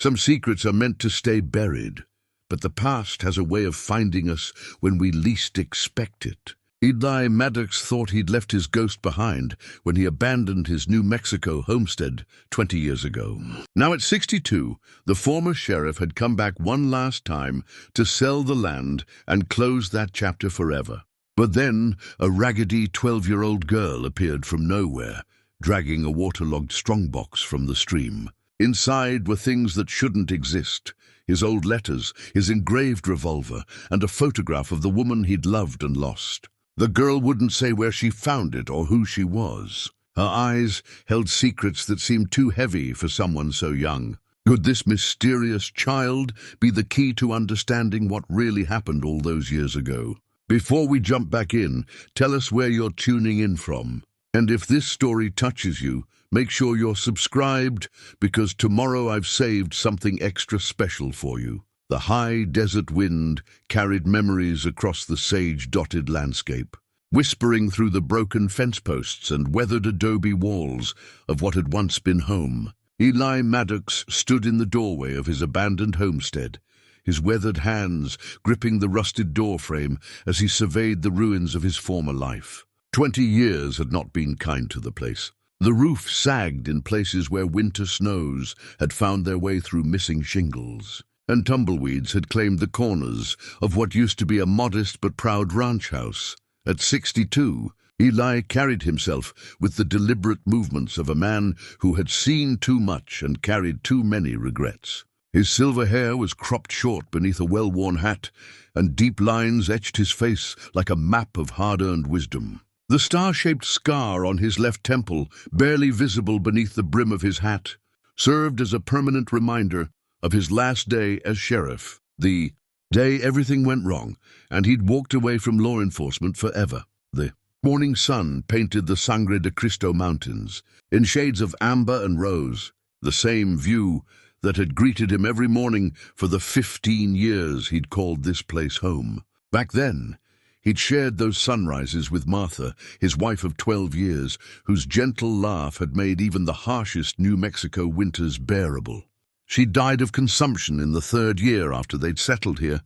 Some secrets are meant to stay buried, but the past has a way of finding us when we least expect it. Eli Maddox thought he'd left his ghost behind when he abandoned his New Mexico homestead 20 years ago. Now at 62, the former sheriff had come back one last time to sell the land and close that chapter forever. But then a raggedy 12-year-old girl appeared from nowhere, dragging a waterlogged strongbox from the stream. Inside were things that shouldn't exist: his old letters, his engraved revolver, and a photograph of the woman he'd loved and lost. The girl wouldn't say where she found it or who she was. Her eyes held secrets that seemed too heavy for someone so young. Could this mysterious child be the key to understanding what really happened all those years ago? Before we jump back in, tell us where you're tuning in from. And if this story touches you, make sure you're subscribed, because tomorrow I've saved something extra special for you. The high desert wind carried memories across the sage-dotted landscape, whispering through the broken fence posts and weathered adobe walls of what had once been home. Eli Maddox stood in the doorway of his abandoned homestead, his weathered hands gripping the rusted doorframe as he surveyed the ruins of his former life. 20 years had not been kind to the place. The roof sagged in places where winter snows had found their way through missing shingles, and tumbleweeds had claimed the corners of what used to be a modest but proud ranch house. At 62, Eli carried himself with the deliberate movements of a man who had seen too much and carried too many regrets. His silver hair was cropped short beneath a well-worn hat, and deep lines etched his face like a map of hard-earned wisdom. The star-shaped scar on his left temple, barely visible beneath the brim of his hat, served as a permanent reminder of his last day as sheriff, the day everything went wrong, and he'd walked away from law enforcement forever. The morning sun painted the Sangre de Cristo Mountains in shades of amber and rose, the same view that had greeted him every morning for the 15 years he'd called this place home. Back then, he'd shared those sunrises with Martha, his wife of 12 years, whose gentle laugh had made even the harshest New Mexico winters bearable. She died of consumption in the 3rd year after they'd settled here,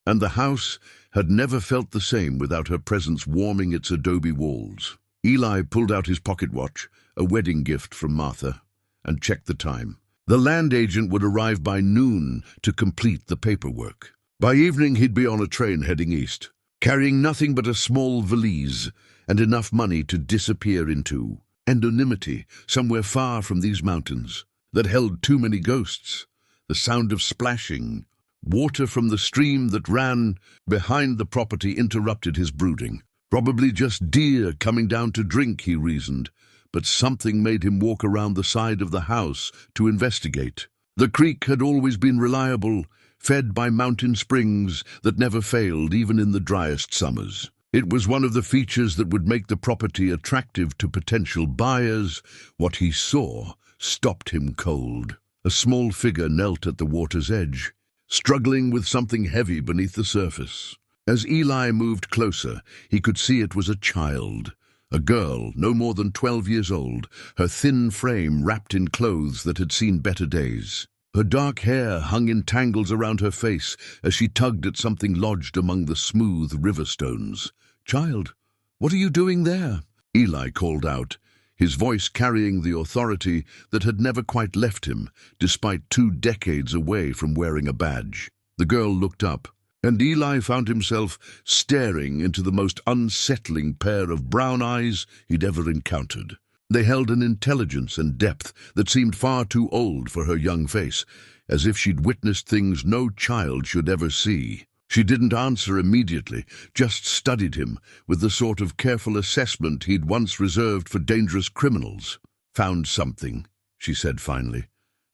and the house had never felt the same without her presence warming its adobe walls. Eli pulled out his pocket watch, a wedding gift from Martha, and checked the time. The land agent would arrive by noon to complete the paperwork. By evening, he'd be on a train heading east, carrying nothing but a small valise and enough money to disappear into anonymity somewhere far from these mountains that held too many ghosts. The sound of splashing water from the stream that ran behind the property interrupted his brooding. Probably just deer coming down to drink, he reasoned, but something made him walk around the side of the house to investigate. The creek had always been reliable, fed by mountain springs that never failed even in the driest summers. It was one of the features that would make the property attractive to potential buyers. What he saw stopped him cold. A small figure knelt at the water's edge, struggling with something heavy beneath the surface. As Eli moved closer, he could see it was a child, a girl no more than 12 years old, her thin frame wrapped in clothes that had seen better days. Her dark hair hung in tangles around her face as she tugged at something lodged among the smooth river stones. "Child, what are you doing there?" Eli called out, his voice carrying the authority that had never quite left him, despite 2 decades away from wearing a badge. The girl looked up, and Eli found himself staring into the most unsettling pair of brown eyes he'd ever encountered. They held an intelligence and depth that seemed far too old for her young face, as if she'd witnessed things no child should ever see. She didn't answer immediately, just studied him with the sort of careful assessment he'd once reserved for dangerous criminals. "Found something," she said finally,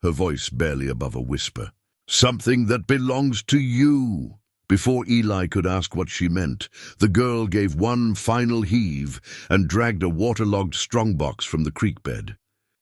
her voice barely above a whisper. "Something that belongs to you." Before Eli could ask what she meant, the girl gave one final heave and dragged a waterlogged strongbox from the creek bed.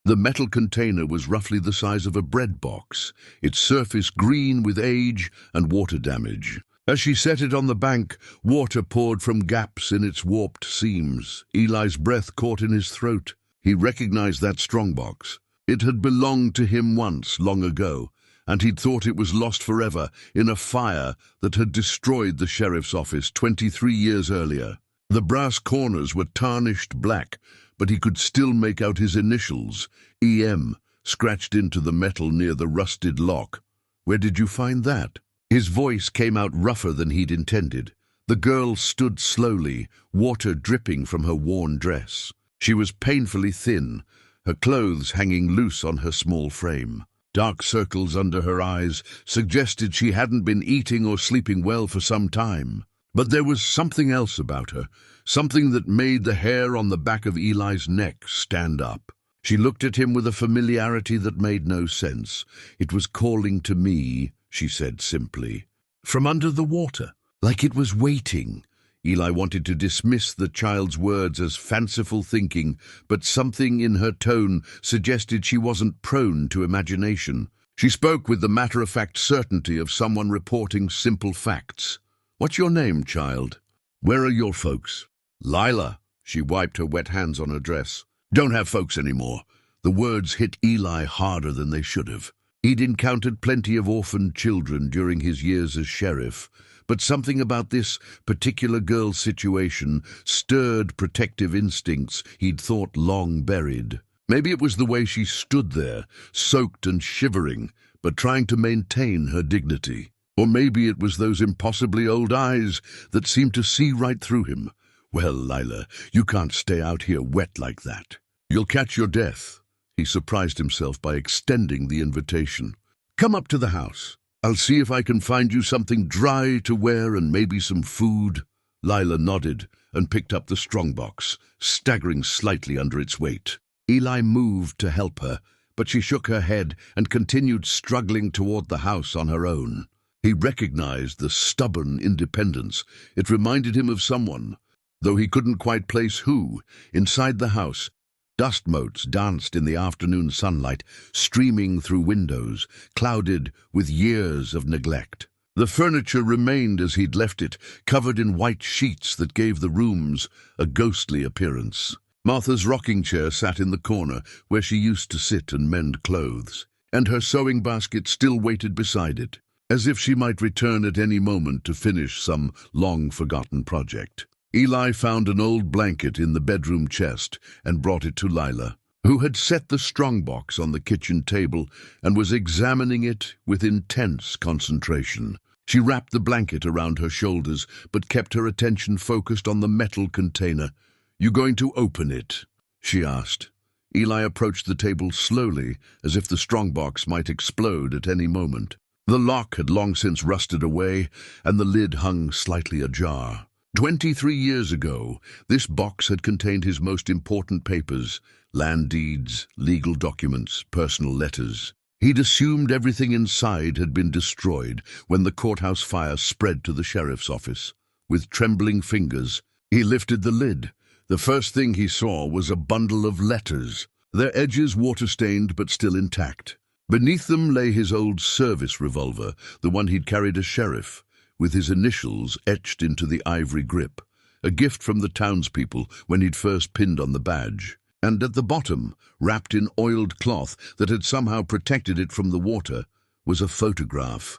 The metal container was roughly the size of a bread box, its surface green with age and water damage. As she set it on the bank, water poured from gaps in its warped seams. Eli's breath caught in his throat. He recognized that strongbox. It had belonged to him once, long ago, and he'd thought it was lost forever in a fire that had destroyed the sheriff's office 23 years earlier. The brass corners were tarnished black, but he could still make out his initials, EM, scratched into the metal near the rusted lock. "Where did you find that?" His voice came out rougher than he'd intended. The girl stood slowly, water dripping from her worn dress. She was painfully thin, her clothes hanging loose on her small frame. Dark circles under her eyes suggested she hadn't been eating or sleeping well for some time. But there was something else about her, something that made the hair on the back of Eli's neck stand up. She looked at him with a familiarity that made no sense. "It was calling to me," she said simply. "From under the water, like it was waiting." Eli wanted to dismiss the child's words as fanciful thinking, but something in her tone suggested she wasn't prone to imagination. She spoke with the matter-of-fact certainty of someone reporting simple facts. "What's your name, child? Where are your folks?" "Lila." She wiped her wet hands on her dress. "Don't have folks anymore." The words hit Eli harder than they should have. He'd encountered plenty of orphaned children during his years as sheriff, but something about this particular girl's situation stirred protective instincts he'd thought long buried. Maybe it was the way she stood there, soaked and shivering, but trying to maintain her dignity. Or maybe it was those impossibly old eyes that seemed to see right through him. "Well, Lila, you can't stay out here wet like that. You'll catch your death." He surprised himself by extending the invitation. "Come up to the house. I'll see if I can find you something dry to wear and maybe some food." Lila nodded and picked up the Strongbox, staggering slightly under its weight. Eli moved to help her, but she shook her head and continued struggling toward the house on her own. He recognized the stubborn independence. It reminded him of someone, though he couldn't quite place who. Inside the house, dust motes danced in the afternoon sunlight, streaming through windows, clouded with years of neglect. The furniture remained as he'd left it, covered in white sheets that gave the rooms a ghostly appearance. Martha's rocking chair sat in the corner where she used to sit and mend clothes, and her sewing basket still waited beside it, as if she might return at any moment to finish some long-forgotten project. Eli found an old blanket in the bedroom chest and brought it to Lila, who had set the Strongbox on the kitchen table and was examining it with intense concentration. She wrapped the blanket around her shoulders, but kept her attention focused on the metal container. "You going to open it?" she asked. Eli approached the table slowly, as if the Strongbox might explode at any moment. The lock had long since rusted away, and the lid hung slightly ajar. 23 years ago, this box had contained his most important papers: land deeds, legal documents, personal letters. He'd assumed everything inside had been destroyed when the courthouse fire spread to the sheriff's office. With trembling fingers, he lifted the lid. The first thing he saw was a bundle of letters, their edges water-stained but still intact. Beneath them lay his old service revolver, the one he'd carried as sheriff, with his initials etched into the ivory grip, a gift from the townspeople when he'd first pinned on the badge. And at the bottom, wrapped in oiled cloth that had somehow protected it from the water, was a photograph.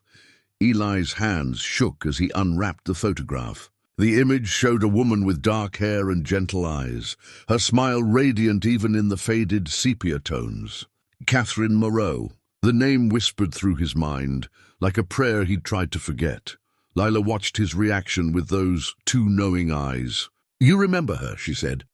Eli's hands shook as he unwrapped the photograph. The image showed a woman with dark hair and gentle eyes, her smile radiant even in the faded sepia tones. Catherine Moreau. The name whispered through his mind, like a prayer he'd tried to forget. Lila watched his reaction with those two knowing eyes. "You remember her," she said.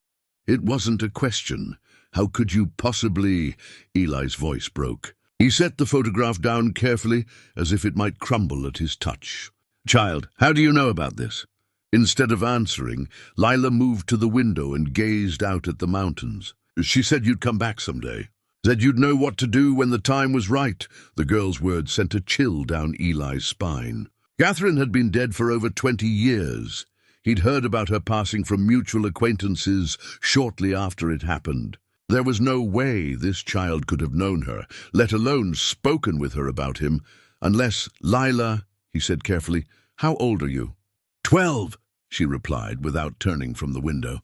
"It wasn't a question. How could you possibly—" Eli's voice broke. He set the photograph down carefully, as if it might crumble at his touch. "Child, how do you know about this?" Instead of answering, Lila moved to the window and gazed out at the mountains. "She said you'd come back someday. Said you'd know what to do when the time was right." The girl's words sent a chill down Eli's spine. Catherine had been dead for over 20 years. He'd heard about her passing from mutual acquaintances shortly after it happened. There was no way this child could have known her, let alone spoken with her about him, unless— "Lila," he said carefully, "how old are you?" 12, she replied without turning from the window.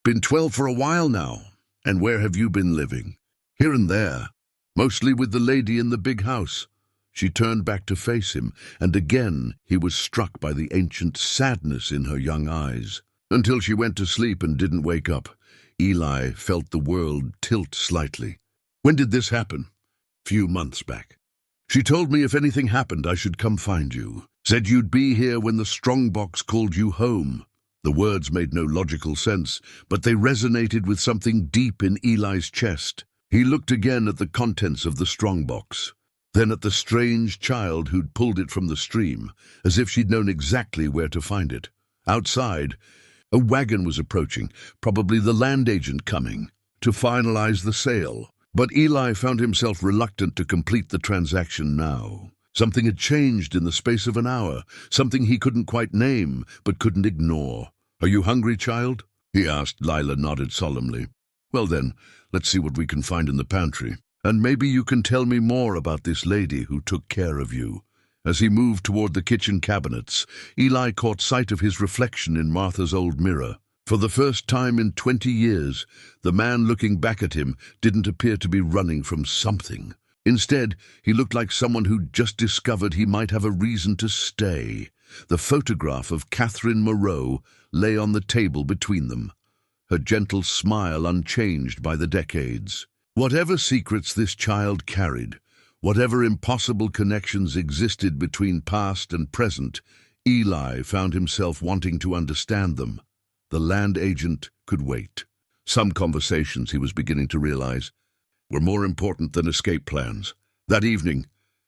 "Been 12 for a while now. And where have you been living?" "Here and there. Mostly with the lady in the big house." She turned back to face him, and again he was struck by the ancient sadness in her young eyes. Until she went to sleep and didn't wake up, Eli felt the world tilt slightly. When did this happen? Few months back. She told me if anything happened I should come find you. Said you'd be here when the Strongbox called you home. The words made no logical sense, but they resonated with something deep in Eli's chest. He looked again at the contents of the Strongbox, then at the strange child who'd pulled it from the stream, as if she'd known exactly where to find it. Outside, a wagon was approaching, probably the land agent coming, to finalize the sale. But Eli found himself reluctant to complete the transaction now. Something had changed in the space of an hour, something he couldn't quite name, but couldn't ignore. "Are you hungry, child?" he asked. Lila nodded solemnly. "Well then, let's see what we can find in the pantry. And maybe you can tell me more about this lady who took care of you." As he moved toward the kitchen cabinets, Eli caught sight of his reflection in Martha's old mirror. For the first time in 20 years, the man looking back at him didn't appear to be running from something. Instead, he looked like someone who'd just discovered he might have a reason to stay. The photograph of Catherine Moreau lay on the table between them, her gentle smile unchanged by the decades. Whatever secrets this child carried, whatever impossible connections existed between past and present, Eli found himself wanting to understand them. The land agent could wait. Some conversations, he was beginning to realize, were more important than escape plans. That evening,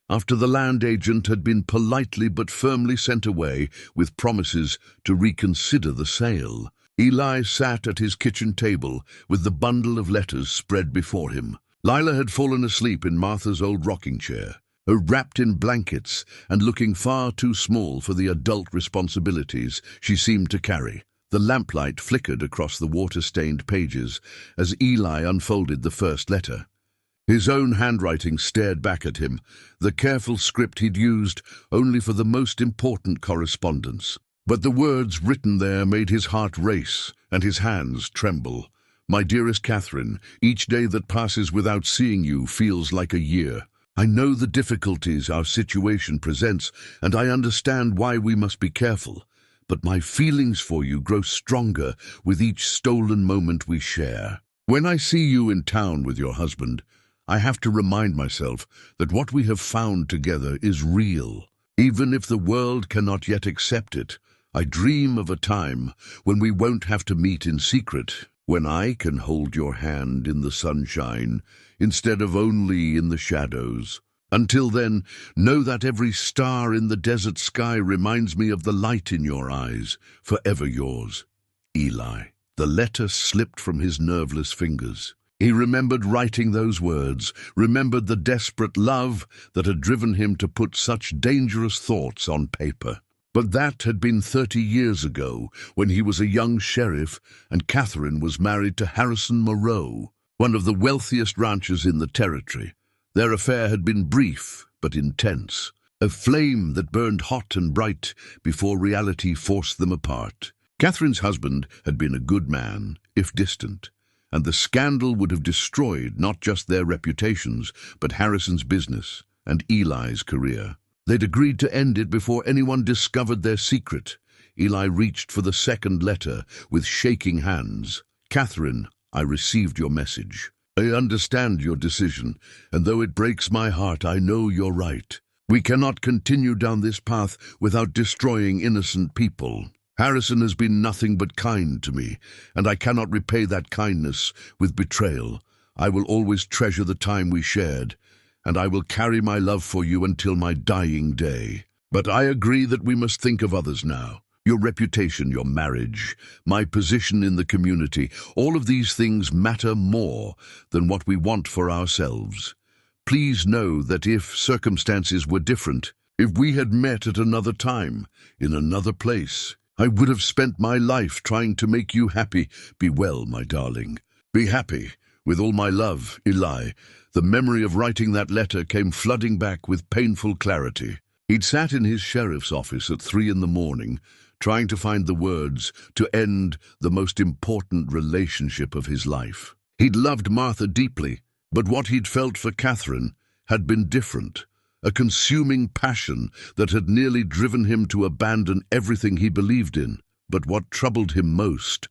after the land agent had been politely but firmly sent away with promises to reconsider the sale, Eli sat at his kitchen table with the bundle of letters spread before him. Lila had fallen asleep in Martha's old rocking chair, her wrapped in blankets and looking far too small for the adult responsibilities she seemed to carry. The lamplight flickered across the water-stained pages as Eli unfolded the first letter. His own handwriting stared back at him, the careful script he'd used only for the most important correspondence. But the words written there made his heart race and his hands tremble. "My dearest Catherine, each day that passes without seeing you feels like a year. I know the difficulties our situation presents, and I understand why we must be careful. But my feelings for you grow stronger with each stolen moment we share. When I see you in town with your husband, I have to remind myself that what we have found together is real. Even if the world cannot yet accept it, I dream of a time when we won't have to meet in secret, when I can hold your hand in the sunshine instead of only in the shadows. Until then, know that every star in the desert sky reminds me of the light in your eyes. Forever yours, Eli." The letter slipped from his nerveless fingers. He remembered writing those words, remembered the desperate love that had driven him to put such dangerous thoughts on paper. But that had been 30 years ago, when he was a young sheriff and Catherine was married to Harrison Moreau, one of the wealthiest ranchers in the territory. Their affair had been brief but intense, a flame that burned hot and bright before reality forced them apart. Catherine's husband had been a good man, if distant, and the scandal would have destroyed not just their reputations, but Harrison's business and Eli's career. They'd agreed to end it before anyone discovered their secret. Eli reached for the second letter with shaking hands. "Catherine, I received your message. I understand your decision, and though it breaks my heart, I know you're right. We cannot continue down this path without destroying innocent people. Harrison has been nothing but kind to me, and I cannot repay that kindness with betrayal. I will always treasure the time we shared, and I will carry my love for you until my dying day. But I agree that we must think of others now. Your reputation, your marriage, my position in the community, all of these things matter more than what we want for ourselves. Please know that if circumstances were different, if we had met at another time, in another place, I would have spent my life trying to make you happy. Be well, my darling. Be happy. With all my love, Eli." The memory of writing that letter came flooding back with painful clarity. He'd sat in his sheriff's office at 3 a.m, trying to find the words to end the most important relationship of his life. He'd loved Martha deeply, but what he'd felt for Catherine had been different. a consuming passion that had nearly driven him to abandon everything he believed in. But what troubled him most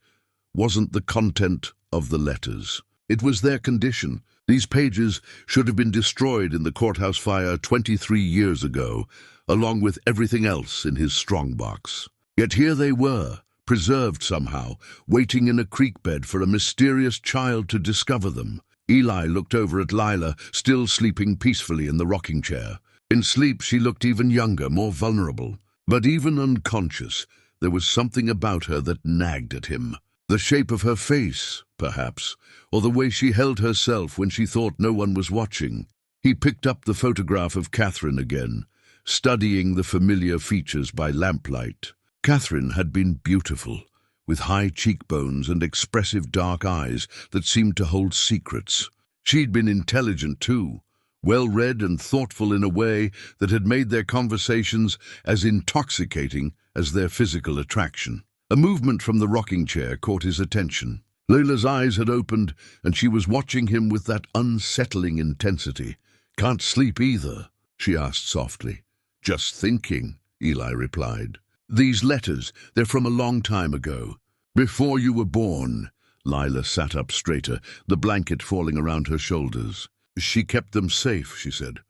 wasn't the content of the letters. It was their condition. These pages should have been destroyed in the courthouse fire 23 years ago, along with everything else in his strongbox. Yet here they were, preserved somehow, waiting in a creek bed for a mysterious child to discover them. Eli looked over at Lila, still sleeping peacefully in the rocking chair. In sleep, she looked even younger, more vulnerable. But even unconscious, there was something about her that nagged at him. The shape of her face, perhaps, or the way she held herself when she thought no one was watching. He picked up the photograph of Catherine again, studying the familiar features by lamplight. Catherine had been beautiful, with high cheekbones and expressive dark eyes that seemed to hold secrets. She'd been intelligent too, well-read and thoughtful in a way that had made their conversations as intoxicating as their physical attraction. A movement from the rocking chair caught his attention. Layla's eyes had opened, and she was watching him with that unsettling intensity. "Can't sleep either?" she asked softly. "Just thinking," Eli replied. "These letters, they're from a long time ago. Before you were born." Lila sat up straighter, the blanket falling around her shoulders. "She kept them safe," she said.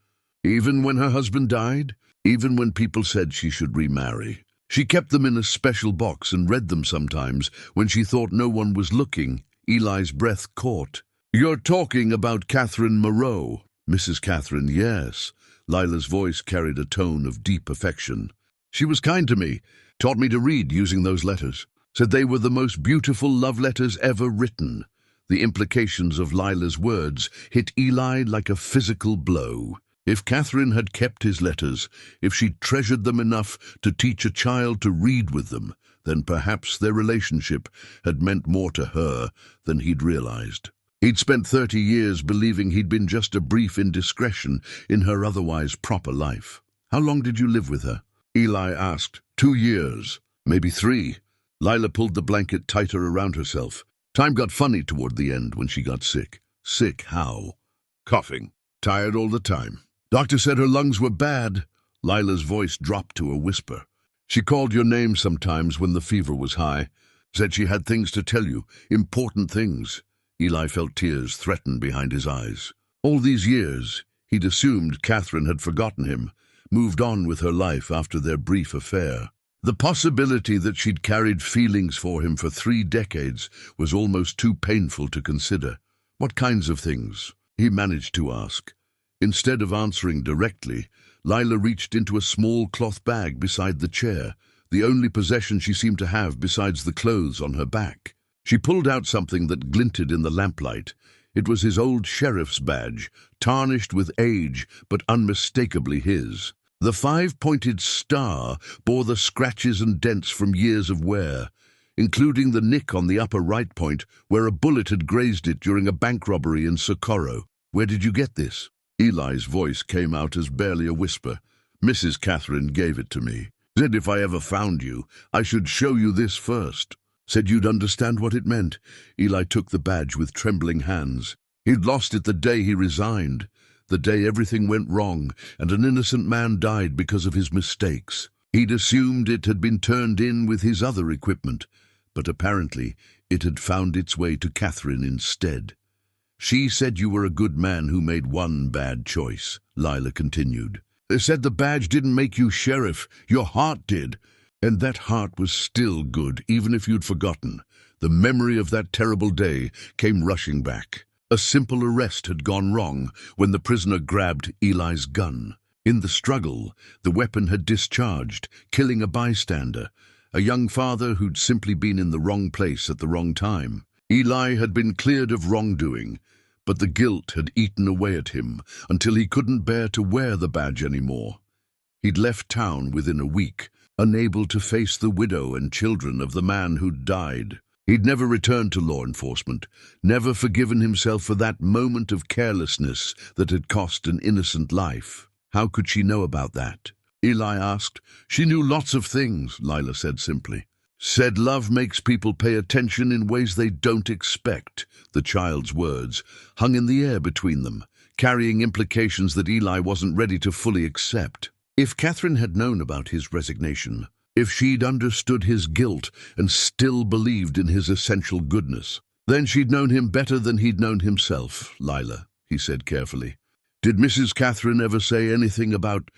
"Even when her husband died? Even when people said she should remarry? She kept them in a special box and read them sometimes when she thought no one was looking." Eli's breath caught. "You're talking about Catherine Moreau." "Mrs. Catherine, yes." Lila's voice carried a tone of deep affection. "She was kind to me, taught me to read using those letters. Said they were the most beautiful love letters ever written." The implications of Lila's words hit Eli like a physical blow. If Catherine had kept his letters, if she'd treasured them enough to teach a child to read with them, then perhaps their relationship had meant more to her than he'd realized. He'd spent 30 years believing he'd been just a brief indiscretion in her otherwise proper life. "How long did you live with her?" Eli asked. 2 years, maybe 3. Lila pulled the blanket tighter around herself. Time got funny toward the end when she got sick. Sick how? Coughing. Tired all the time. Doctor said her lungs were bad. Lila's voice dropped to a whisper. She called your name sometimes when the fever was high. Said she had things to tell you, important things. Eli felt tears threaten behind his eyes. All these years, he'd assumed Catherine had forgotten him, moved on with her life after their brief affair. The possibility that she'd carried feelings for him for 3 decades was almost too painful to consider. What kinds of things? He managed to ask. Instead of answering directly, Lila reached into a small cloth bag beside the chair, the only possession she seemed to have besides the clothes on her back. She pulled out something that glinted in the lamplight. It was his old sheriff's badge, tarnished with age, but unmistakably his. The 5-pointed star bore the scratches and dents from years of wear, including the nick on the upper right point where a bullet had grazed it during a bank robbery in Socorro. "Where did you get this?" Eli's voice came out as barely a whisper. "Mrs. Catherine gave it to me. Said if I ever found you, I should show you this first. Said you'd understand what it meant." Eli took the badge with trembling hands. He'd lost it the day he resigned, the day everything went wrong and an innocent man died because of his mistakes. He'd assumed it had been turned in with his other equipment, but apparently it had found its way to Catherine instead. "She said you were a good man who made one bad choice," Lila continued. "They said the badge didn't make you sheriff, your heart did. And that heart was still good, even if you'd forgotten." The memory of that terrible day came rushing back. A simple arrest had gone wrong when the prisoner grabbed Eli's gun. In the struggle, the weapon had discharged, killing a bystander, a young father who'd simply been in the wrong place at the wrong time. Eli had been cleared of wrongdoing, but the guilt had eaten away at him until he couldn't bear to wear the badge anymore. He'd left town within a week, unable to face the widow and children of the man who'd died. He'd never returned to law enforcement, never forgiven himself for that moment of carelessness that had cost an innocent life. How could she know about that? Eli asked. "She knew lots of things," Lila said simply. "Said love makes people pay attention in ways they don't expect." The child's words hung in the air between them, carrying implications that Eli wasn't ready to fully accept. If Catherine had known about his resignation, if she'd understood his guilt and still believed in his essential goodness, then she'd known him better than he'd known himself. Lila, he said carefully. Did Mrs. Catherine ever say anything about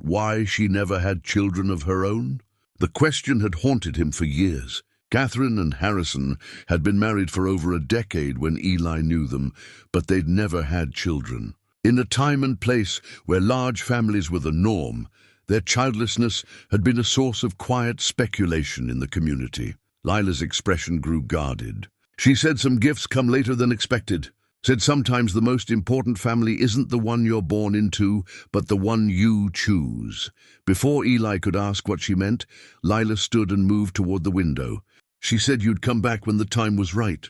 why she never had children of her own? The question had haunted him for years. Catherine and Harrison had been married for over a decade when Eli knew them, but they'd never had children. In a time and place where large families were the norm, their childlessness had been a source of quiet speculation in the community. Lila's expression grew guarded. She said some gifts come later than expected. Said sometimes the most important family isn't the one you're born into, but the one you choose. Before Eli could ask what she meant, Lila stood and moved toward the window. She said you'd come back when the time was right.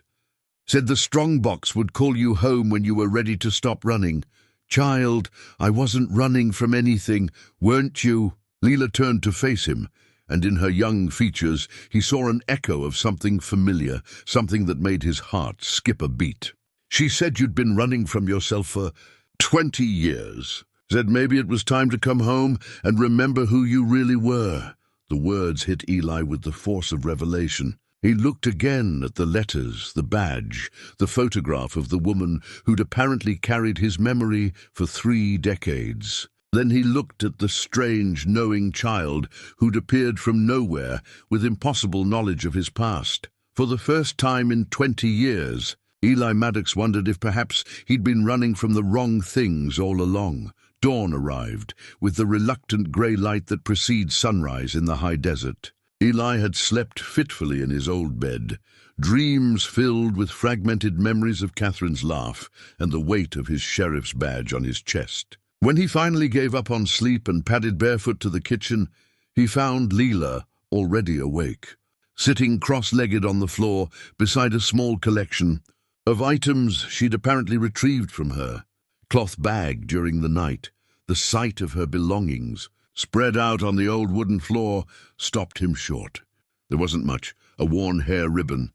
Said the Strongbox would call you home when you were ready to stop running. Child, I wasn't running from anything, weren't you? Lila turned to face him, and in her young features he saw an echo of something familiar, something that made his heart skip a beat. She said you'd been running from yourself for 20 years. Said maybe it was time to come home and remember who you really were. The words hit Eli with the force of revelation. He looked again at the letters, the badge, the photograph of the woman who'd apparently carried his memory for 3 decades. Then he looked at the strange, knowing child who'd appeared from nowhere with impossible knowledge of his past. For the first time in 20 years, Eli Maddox wondered if perhaps he'd been running from the wrong things all along. Dawn arrived, with the reluctant grey light that precedes sunrise in the high desert. Eli had slept fitfully in his old bed, dreams filled with fragmented memories of Catherine's laugh and the weight of his sheriff's badge on his chest. When he finally gave up on sleep and padded barefoot to the kitchen, he found Lila already awake, sitting cross-legged on the floor beside a small collection of items she'd apparently retrieved from her. Cloth bag during the night, the sight of her belongings, spread out on the old wooden floor, stopped him short. There wasn't much: a worn hair ribbon,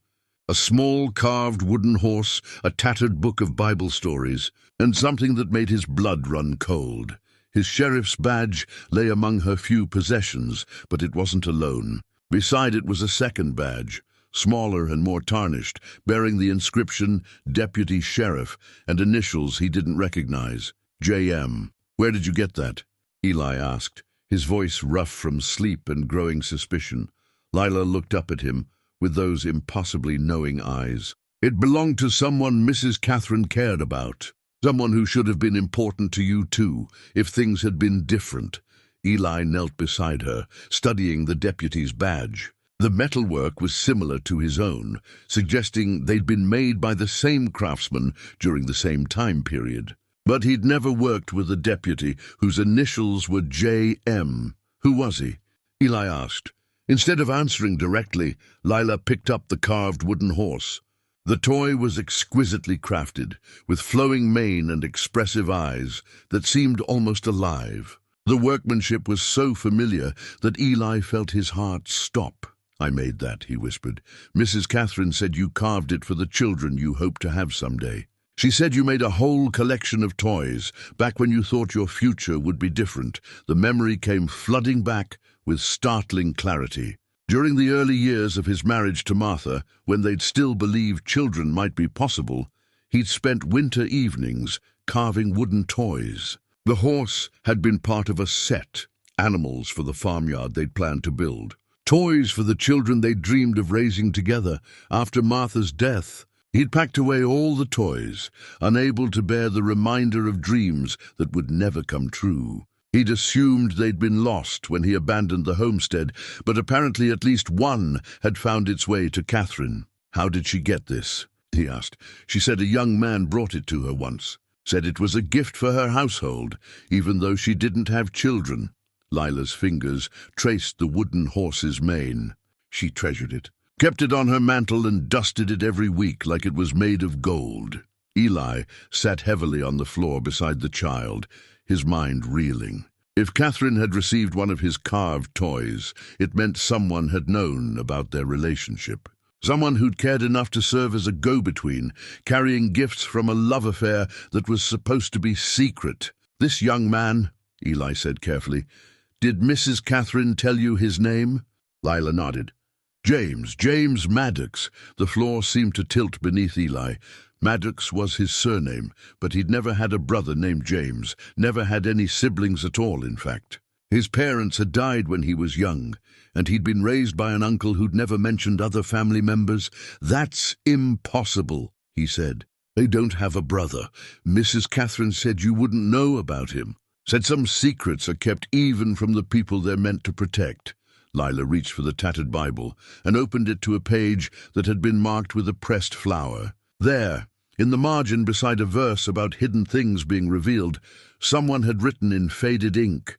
a small carved wooden horse, a tattered book of Bible stories, and something that made his blood run cold. His sheriff's badge lay among her few possessions, but it wasn't alone. Beside it was a second badge, smaller and more tarnished, bearing the inscription Deputy Sheriff and initials he didn't recognize. J.M. "Where did you get that?" Eli asked, his voice rough from sleep and growing suspicion. Lila looked up at him with those impossibly knowing eyes. "It belonged to someone Mrs. Catherine cared about. Someone who should have been important to you too, if things had been different." Eli knelt beside her, studying the deputy's badge. The metalwork was similar to his own, suggesting they'd been made by the same craftsman during the same time period. But he'd never worked with a deputy whose initials were J.M. Who was he? Eli asked. Instead of answering directly, Lila picked up the carved wooden horse. The toy was exquisitely crafted, with flowing mane and expressive eyes that seemed almost alive. The workmanship was so familiar that Eli felt his heart stop. "I made that," he whispered. "Mrs. Catherine said you carved it for the children you hope to have someday. She said you made a whole collection of toys, back when you thought your future would be different." The memory came flooding back with startling clarity. During the early years of his marriage to Martha, when they'd still believed children might be possible, he'd spent winter evenings carving wooden toys. The horse had been part of a set, animals for the farmyard they'd planned to build. Toys for the children they dreamed of raising together after Martha's death. He'd packed away all the toys, unable to bear the reminder of dreams that would never come true. He'd assumed they'd been lost when he abandoned the homestead, but apparently at least one had found its way to Catherine. "How did she get this?" he asked. "She said a young man brought it to her once. Said it was a gift for her household, even though she didn't have children." Lila's fingers traced the wooden horse's mane. "She treasured it, kept it on her mantle and dusted it every week like it was made of gold." Eli sat heavily on the floor beside the child, his mind reeling. If Catherine had received one of his carved toys, it meant someone had known about their relationship. Someone who'd cared enough to serve as a go-between, carrying gifts from a love affair that was supposed to be secret. This young man, Eli said carefully, did Mrs. Catherine tell you his name? Lila nodded. James Maddox. The floor seemed to tilt beneath Eli. Maddox was his surname, but he'd never had a brother named James, never had any siblings at all, in fact. His parents had died when he was young, and he'd been raised by an uncle who'd never mentioned other family members. That's impossible, he said. They don't have a brother. Mrs. Catherine said you wouldn't know about him. Said some secrets are kept even from the people they're meant to protect. Lila reached for the tattered Bible and opened it to a page that had been marked with a pressed flower. There, in the margin beside a verse about hidden things being revealed, someone had written in faded ink,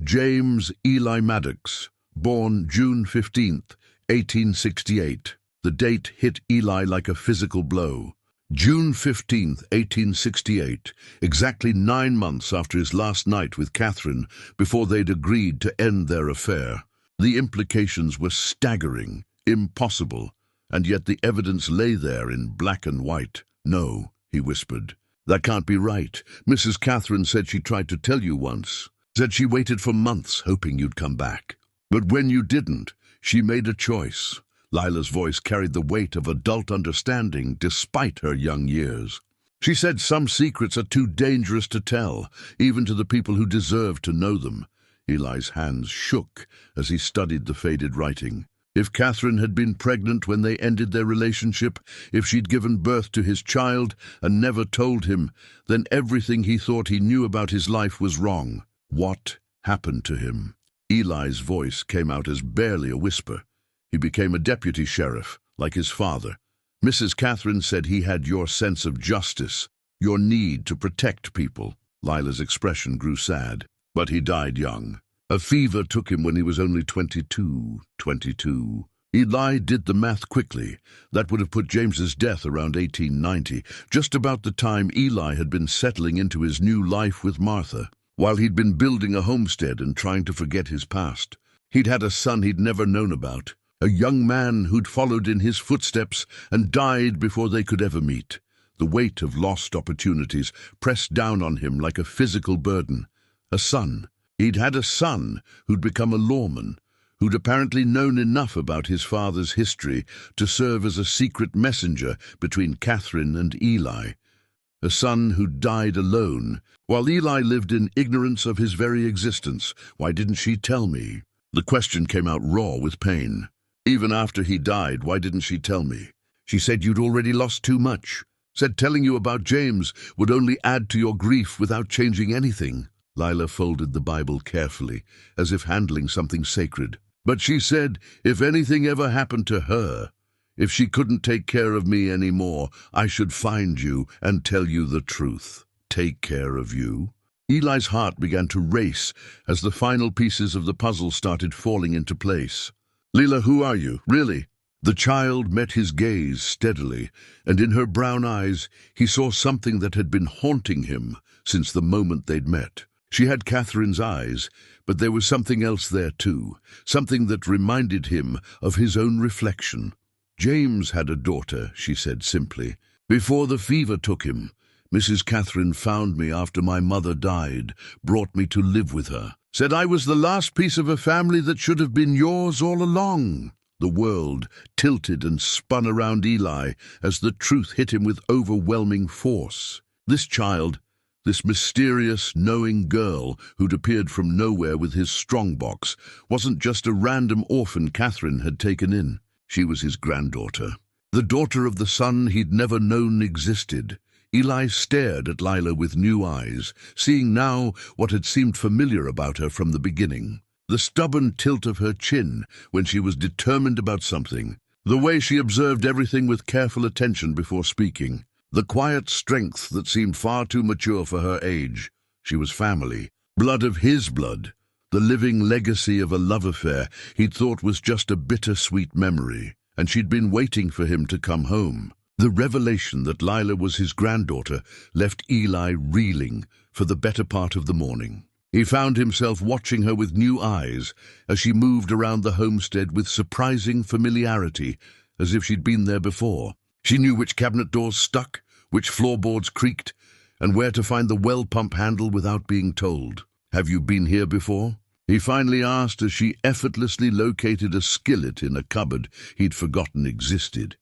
James Eli Maddox, born June 15th, 1868. The date hit Eli like a physical blow. June 15th, 1868, exactly 9 months after his last night with Catherine, before they'd agreed to end their affair. The implications were staggering, impossible, and yet the evidence lay there in black and white. No, he whispered. That can't be right. Mrs. Catherine said she tried to tell you once. Said she waited for months hoping you'd come back. But when you didn't, she made a choice. Lila's voice carried the weight of adult understanding despite her young years. She said some secrets are too dangerous to tell, even to the people who deserve to know them. Eli's hands shook as he studied the faded writing. If Catherine had been pregnant when they ended their relationship, if she'd given birth to his child and never told him, then everything he thought he knew about his life was wrong. What happened to him? Eli's voice came out as barely a whisper. He became a deputy sheriff, like his father. Mrs. Catherine said he had your sense of justice, your need to protect people. Lila's expression grew sad. But he died young. A fever took him when he was only 22. Eli did the math quickly. That would have put James's death around 1890, just about the time Eli had been settling into his new life with Martha, while he'd been building a homestead and trying to forget his past. He'd had a son he'd never known about, a young man who'd followed in his footsteps and died before they could ever meet. The weight of lost opportunities pressed down on him like a physical burden. A son. He'd had a son who'd become a lawman, who'd apparently known enough about his father's history to serve as a secret messenger between Catherine and Eli. A son who'd died alone, while Eli lived in ignorance of his very existence. Why didn't she tell me? The question came out raw with pain. Even after he died, why didn't she tell me? She said you'd already lost too much. Said telling you about James would only add to your grief without changing anything. Lila folded the Bible carefully, as if handling something sacred. But she said if anything ever happened to her, if she couldn't take care of me anymore, I should find you and tell you the truth. Take care of you? Eli's heart began to race as the final pieces of the puzzle started falling into place. Lila, who are you, really? The child met his gaze steadily, and in her brown eyes he saw something that had been haunting him since the moment they'd met. She had Catherine's eyes, but there was something else there too, something that reminded him of his own reflection. James had a daughter, she said simply. Before the fever took him, Mrs. Catherine found me after my mother died, brought me to live with her. Said I was the last piece of a family that should have been yours all along. The world tilted and spun around Eli as the truth hit him with overwhelming force. This child, this mysterious, knowing girl who'd appeared from nowhere with his strongbox, wasn't just a random orphan Catherine had taken in. She was his granddaughter, the daughter of the son he'd never known existed. Eli stared at Lila with new eyes, seeing now what had seemed familiar about her from the beginning. The stubborn tilt of her chin when she was determined about something, the way she observed everything with careful attention before speaking, the quiet strength that seemed far too mature for her age. She was family, blood of his blood, the living legacy of a love affair he'd thought was just a bittersweet memory, and she'd been waiting for him to come home. The revelation that Lila was his granddaughter left Eli reeling for the better part of the morning. He found himself watching her with new eyes as she moved around the homestead with surprising familiarity, as if she'd been there before. She knew which cabinet doors stuck, which floorboards creaked, and where to find the well pump handle without being told. "Have you been here before?" he finally asked as she effortlessly located a skillet in a cupboard he'd forgotten existed.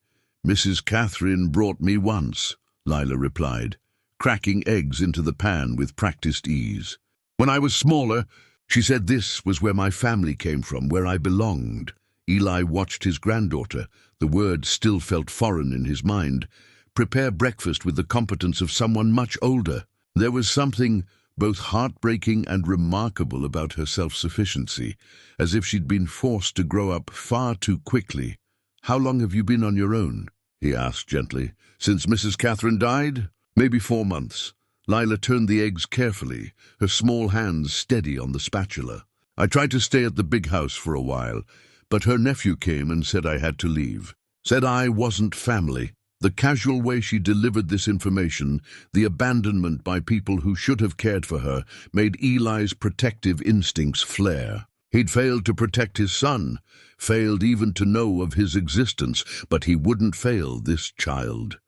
"Mrs. Catherine brought me once," Lila replied, cracking eggs into the pan with practiced ease. "When I was smaller, she said this was where my family came from, where I belonged." Eli watched his granddaughter. The word still felt foreign in his mind. Prepare breakfast with the competence of someone much older. There was something both heartbreaking and remarkable about her self-sufficiency, as if she'd been forced to grow up far too quickly. "How long have you been on your own?" he asked gently. "Since Mrs. Catherine died? Maybe 4 months. Lila turned the eggs carefully, her small hands steady on the spatula. "I tried to stay at the big house for a while, but her nephew came and said I had to leave. Said I wasn't family." The casual way she delivered this information, the abandonment by people who should have cared for her, made Eli's protective instincts flare. He'd failed to protect his son, failed even to know of his existence, but he wouldn't fail this child.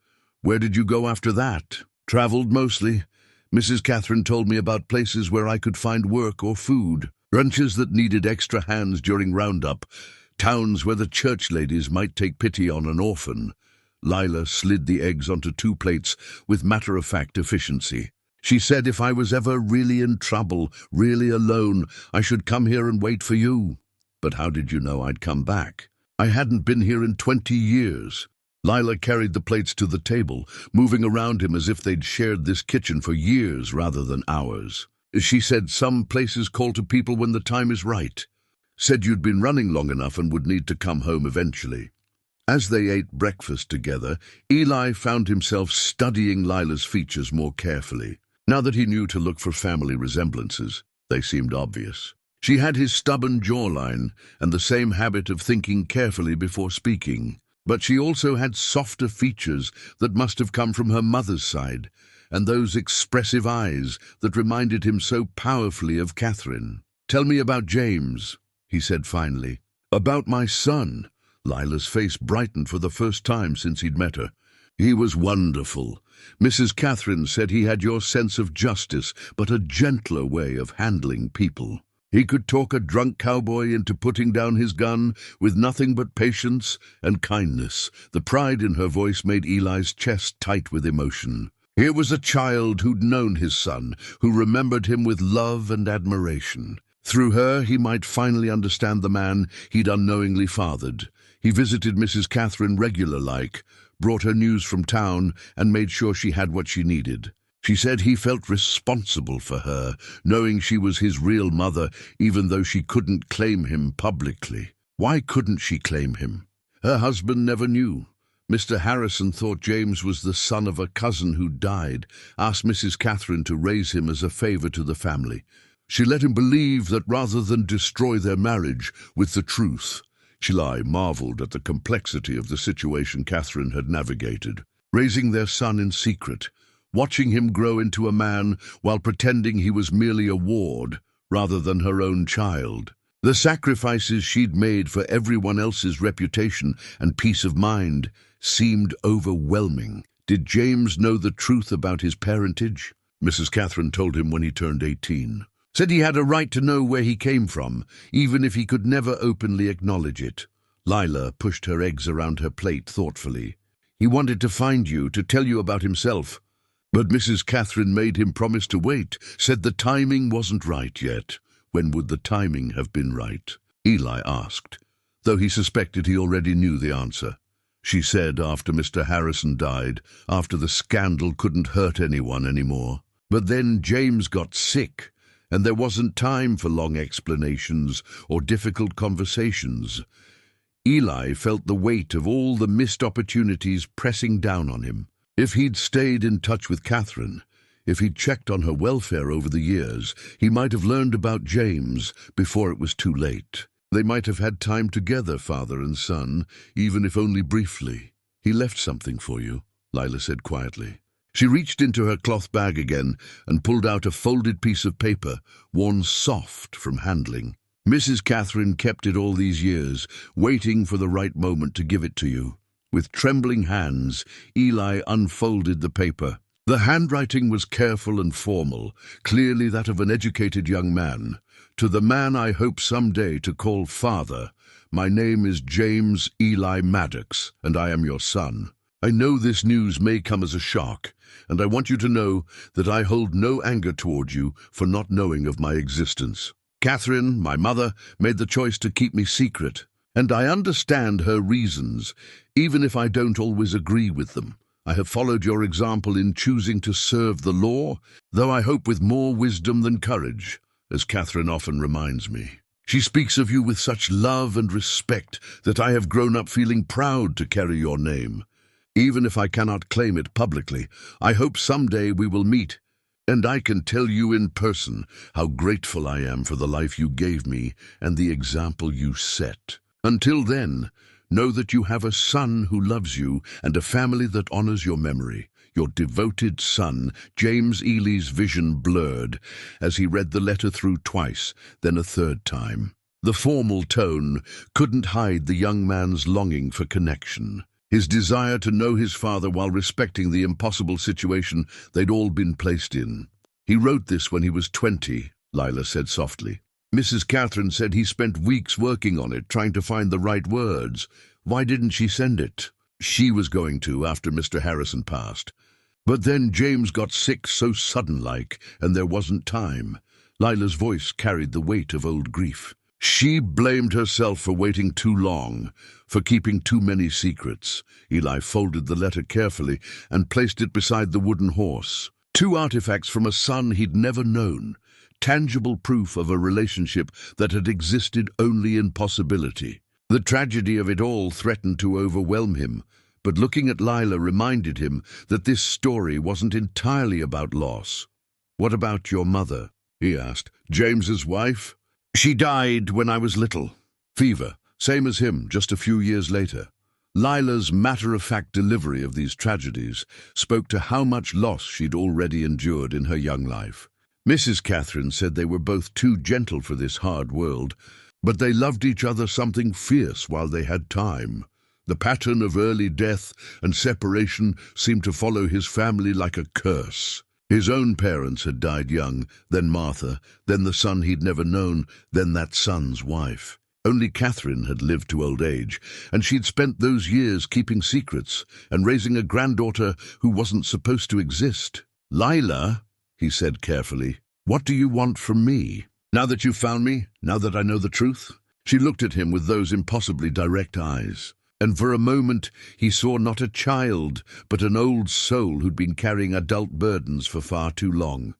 "Where did you go after that?" "Traveled mostly. Mrs. Catherine told me about places where I could find work or food, ranches that needed extra hands during roundup, towns where the church ladies might take pity on an orphan." Lila slid the eggs onto 2 plates with matter-of-fact efficiency. "She said if I was ever really in trouble, really alone, I should come here and wait for you." "But how did you know I'd come back?" "I hadn't been here in 20 years. Lila carried the plates to the table, moving around him as if they'd shared this kitchen for years rather than hours. "She said some places call to people when the time is right. Said you'd been running long enough and would need to come home eventually." As they ate breakfast together, Eli found himself studying Lila's features more carefully. Now that he knew to look for family resemblances, they seemed obvious. She had his stubborn jawline and the same habit of thinking carefully before speaking. But she also had softer features that must have come from her mother's side, and those expressive eyes that reminded him so powerfully of Catherine. "Tell me about James," he said finally. "About my son." Lila's face brightened for the first time since he'd met her. "He was wonderful. Mrs. Catherine said he had your sense of justice, but a gentler way of handling people. He could talk a drunk cowboy into putting down his gun with nothing but patience and kindness." The pride in her voice made Eli's chest tight with emotion. Here was a child who'd known his son, who remembered him with love and admiration. Through her, he might finally understand the man he'd unknowingly fathered. He visited Mrs. Catherine regular-like, brought her news from town, and made sure she had what she needed. She said he felt responsible for her, knowing she was his real mother, even though she couldn't claim him publicly. Why couldn't she claim him? Her husband never knew. Mr. Harrison thought James was the son of a cousin who died, asked Mrs. Catherine to raise him as a favor to the family. She let him believe that rather than destroy their marriage with the truth. Eli marveled at the complexity of the situation Catherine had navigated, raising their son in secret, watching him grow into a man while pretending he was merely a ward rather than her own child. The sacrifices she'd made for everyone else's reputation and peace of mind seemed overwhelming. Did James know the truth about his parentage? Mrs. Catherine told him when he turned 18. Said he had a right to know where he came from, even if he could never openly acknowledge it. Lila pushed her eggs around her plate thoughtfully. "He wanted to find you, to tell you about himself. But Mrs. Catherine made him promise to wait, said the timing wasn't right yet." "When would the timing have been right?" Eli asked, though he suspected he already knew the answer. "She said after Mr. Harrison died, after the scandal couldn't hurt anyone anymore. But then James got sick, and there wasn't time for long explanations or difficult conversations." Eli felt the weight of all the missed opportunities pressing down on him. If he'd stayed in touch with Catherine, if he'd checked on her welfare over the years, he might have learned about James before it was too late. They might have had time together, father and son, even if only briefly. "He left something for you," Lila said quietly. She reached into her cloth bag again and pulled out a folded piece of paper, worn soft from handling. Mrs. Catherine kept it all these years, waiting for the right moment to give it to you. With trembling hands, Eli unfolded the paper. The handwriting was careful and formal, clearly that of an educated young man. To the man I hope someday to call father, my name is James Eli Maddox, and I am your son. I know this news may come as a shock, and I want you to know that I hold no anger toward you for not knowing of my existence. Catherine, my mother, made the choice to keep me secret, and I understand her reasons, even if I don't always agree with them. I have followed your example in choosing to serve the law, though I hope with more wisdom than courage, as Catherine often reminds me. She speaks of you with such love and respect that I have grown up feeling proud to carry your name. Even if I cannot claim it publicly, I hope someday we will meet, and I can tell you in person how grateful I am for the life you gave me and the example you set. Until then, know that you have a son who loves you and a family that honors your memory. Your devoted son, James. Eli's vision blurred as he read the letter through twice, then a third time. The formal tone couldn't hide the young man's longing for connection, his desire to know his father while respecting the impossible situation they'd all been placed in. He wrote this when he was 20, Lila said softly. Mrs. Catherine said he spent weeks working on it, trying to find the right words. Why didn't she send it? She was going to after Mr. Harrison passed. But then James got sick so sudden-like, and there wasn't time. Lila's voice carried the weight of old grief. She blamed herself for waiting too long, for keeping too many secrets. Eli folded the letter carefully and placed it beside the wooden horse. 2 artifacts from a son he'd never known. Tangible proof of a relationship that had existed only in possibility. The tragedy of it all threatened to overwhelm him, but looking at Lila reminded him that this story wasn't entirely about loss. "What about your mother?" he asked. "James's wife?" "She died when I was little. Fever, same as him, just a few years later." Lila's matter-of-fact delivery of these tragedies spoke to how much loss she'd already endured in her young life. Mrs. Catherine said they were both too gentle for this hard world, but they loved each other something fierce while they had time. The pattern of early death and separation seemed to follow his family like a curse. His own parents had died young, then Martha, then the son he'd never known, then that son's wife. Only Catherine had lived to old age, and she'd spent those years keeping secrets and raising a granddaughter who wasn't supposed to exist. "Lila," he said carefully, "what do you want from me? Now that you've found me, now that I know the truth?" She looked at him with those impossibly direct eyes, and for a moment he saw not a child, but an old soul who'd been carrying adult burdens for far too long.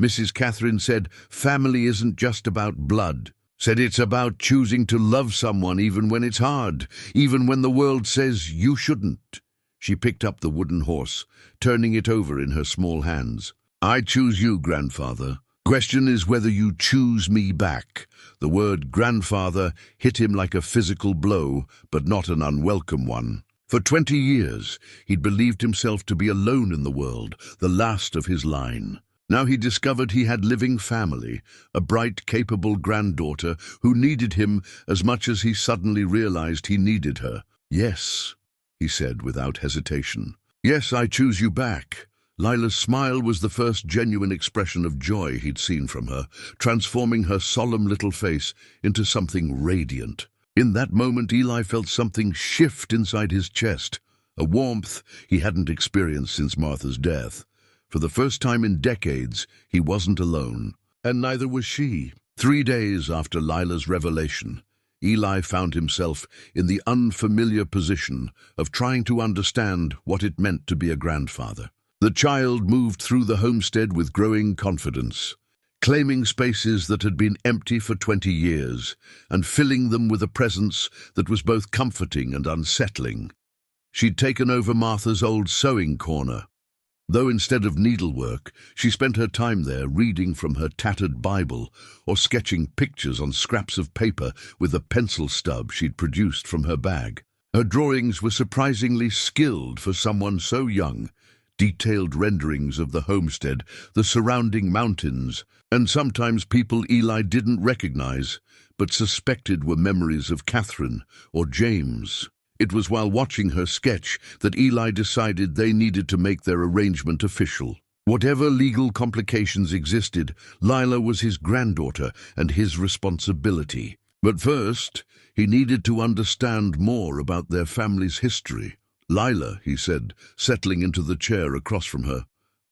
Mrs. Catherine said, "Family isn't just about blood." Said it's about choosing to love someone even when it's hard, even when the world says you shouldn't. She picked up the wooden horse, turning it over in her small hands. "I choose you, grandfather. Question is whether you choose me back." The word grandfather hit him like a physical blow, but not an unwelcome one. For 20 years, he'd believed himself to be alone in the world, the last of his line. Now he discovered he had living family, a bright, capable granddaughter who needed him as much as he suddenly realized he needed her. "Yes," he said without hesitation. "Yes, I choose you back." Lila's smile was the first genuine expression of joy he'd seen from her, transforming her solemn little face into something radiant. In that moment, Eli felt something shift inside his chest, a warmth he hadn't experienced since Martha's death. For the first time in decades, he wasn't alone, and neither was she. 3 days after Lila's revelation, Eli found himself in the unfamiliar position of trying to understand what it meant to be a grandfather. The child moved through the homestead with growing confidence, claiming spaces that had been empty for 20 years and filling them with a presence that was both comforting and unsettling. She'd taken over Martha's old sewing corner, though instead of needlework, she spent her time there reading from her tattered Bible or sketching pictures on scraps of paper with a pencil stub she'd produced from her bag. Her drawings were surprisingly skilled for someone so young, detailed renderings of the homestead, the surrounding mountains, and sometimes people Eli didn't recognize, but suspected were memories of Catherine or James. It was while watching her sketch that Eli decided they needed to make their arrangement official. Whatever legal complications existed, Lila was his granddaughter and his responsibility. But first, he needed to understand more about their family's history. "Lila," he said, settling into the chair across from her,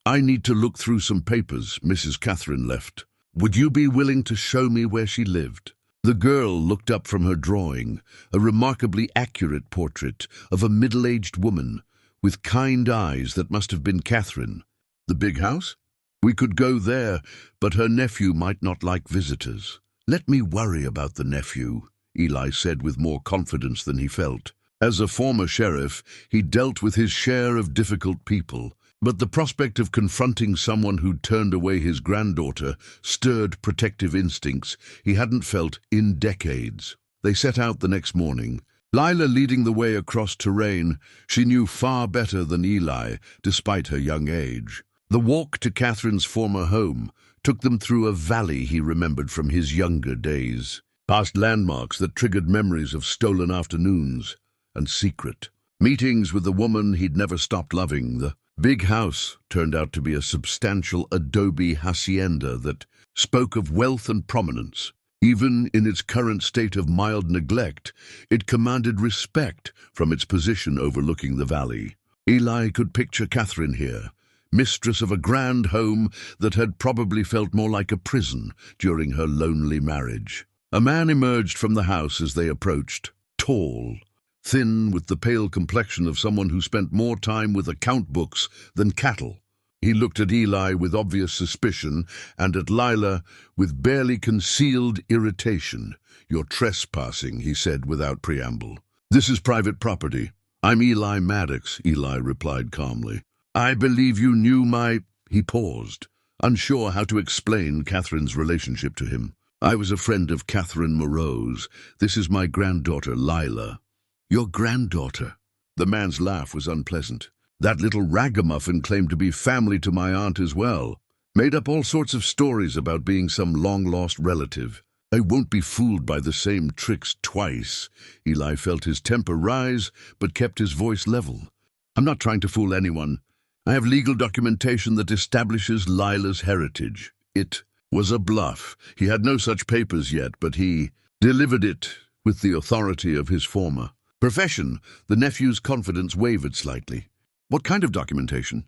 "I need to look through some papers Mrs. Catherine left. Would you be willing to show me where she lived?" The girl looked up from her drawing, a remarkably accurate portrait of a middle-aged woman with kind eyes that must have been Catherine. "The big house? We could go there, but her nephew might not like visitors." "Let me worry about the nephew," Eli said with more confidence than he felt. As a former sheriff, he dealt with his share of difficult people, but the prospect of confronting someone who'd turned away his granddaughter stirred protective instincts he hadn't felt in decades. They set out the next morning, Lila leading the way across terrain she knew far better than Eli, despite her young age. The walk to Catherine's former home took them through a valley he remembered from his younger days, past landmarks that triggered memories of stolen afternoons and secret meetings with the woman he'd never stopped loving. The big house turned out to be a substantial adobe hacienda that spoke of wealth and prominence. Even in its current state of mild neglect, it commanded respect from its position overlooking the valley. Eli could picture Catherine here, mistress of a grand home that had probably felt more like a prison during her lonely marriage. A man emerged from the house as they approached, tall, thin, with the pale complexion of someone who spent more time with account books than cattle. He looked at Eli with obvious suspicion and at Lila with barely concealed irritation. "You're trespassing," he said without preamble. "This is private property." "I'm Eli Maddox," Eli replied calmly. "I believe you knew my—" He paused, unsure how to explain Catherine's relationship to him. "I was a friend of Catherine Moreau's. This is my granddaughter, Lila." "Your granddaughter?" The man's laugh was unpleasant. "That little ragamuffin claimed to be family to my aunt as well. Made up all sorts of stories about being some long-lost relative. I won't be fooled by the same tricks twice." Eli felt his temper rise, but kept his voice level. "I'm not trying to fool anyone. I have legal documentation that establishes Lila's heritage." It was a bluff. He had no such papers yet, but he delivered it with the authority of his former profession. The nephew's confidence wavered slightly. "What kind of documentation?"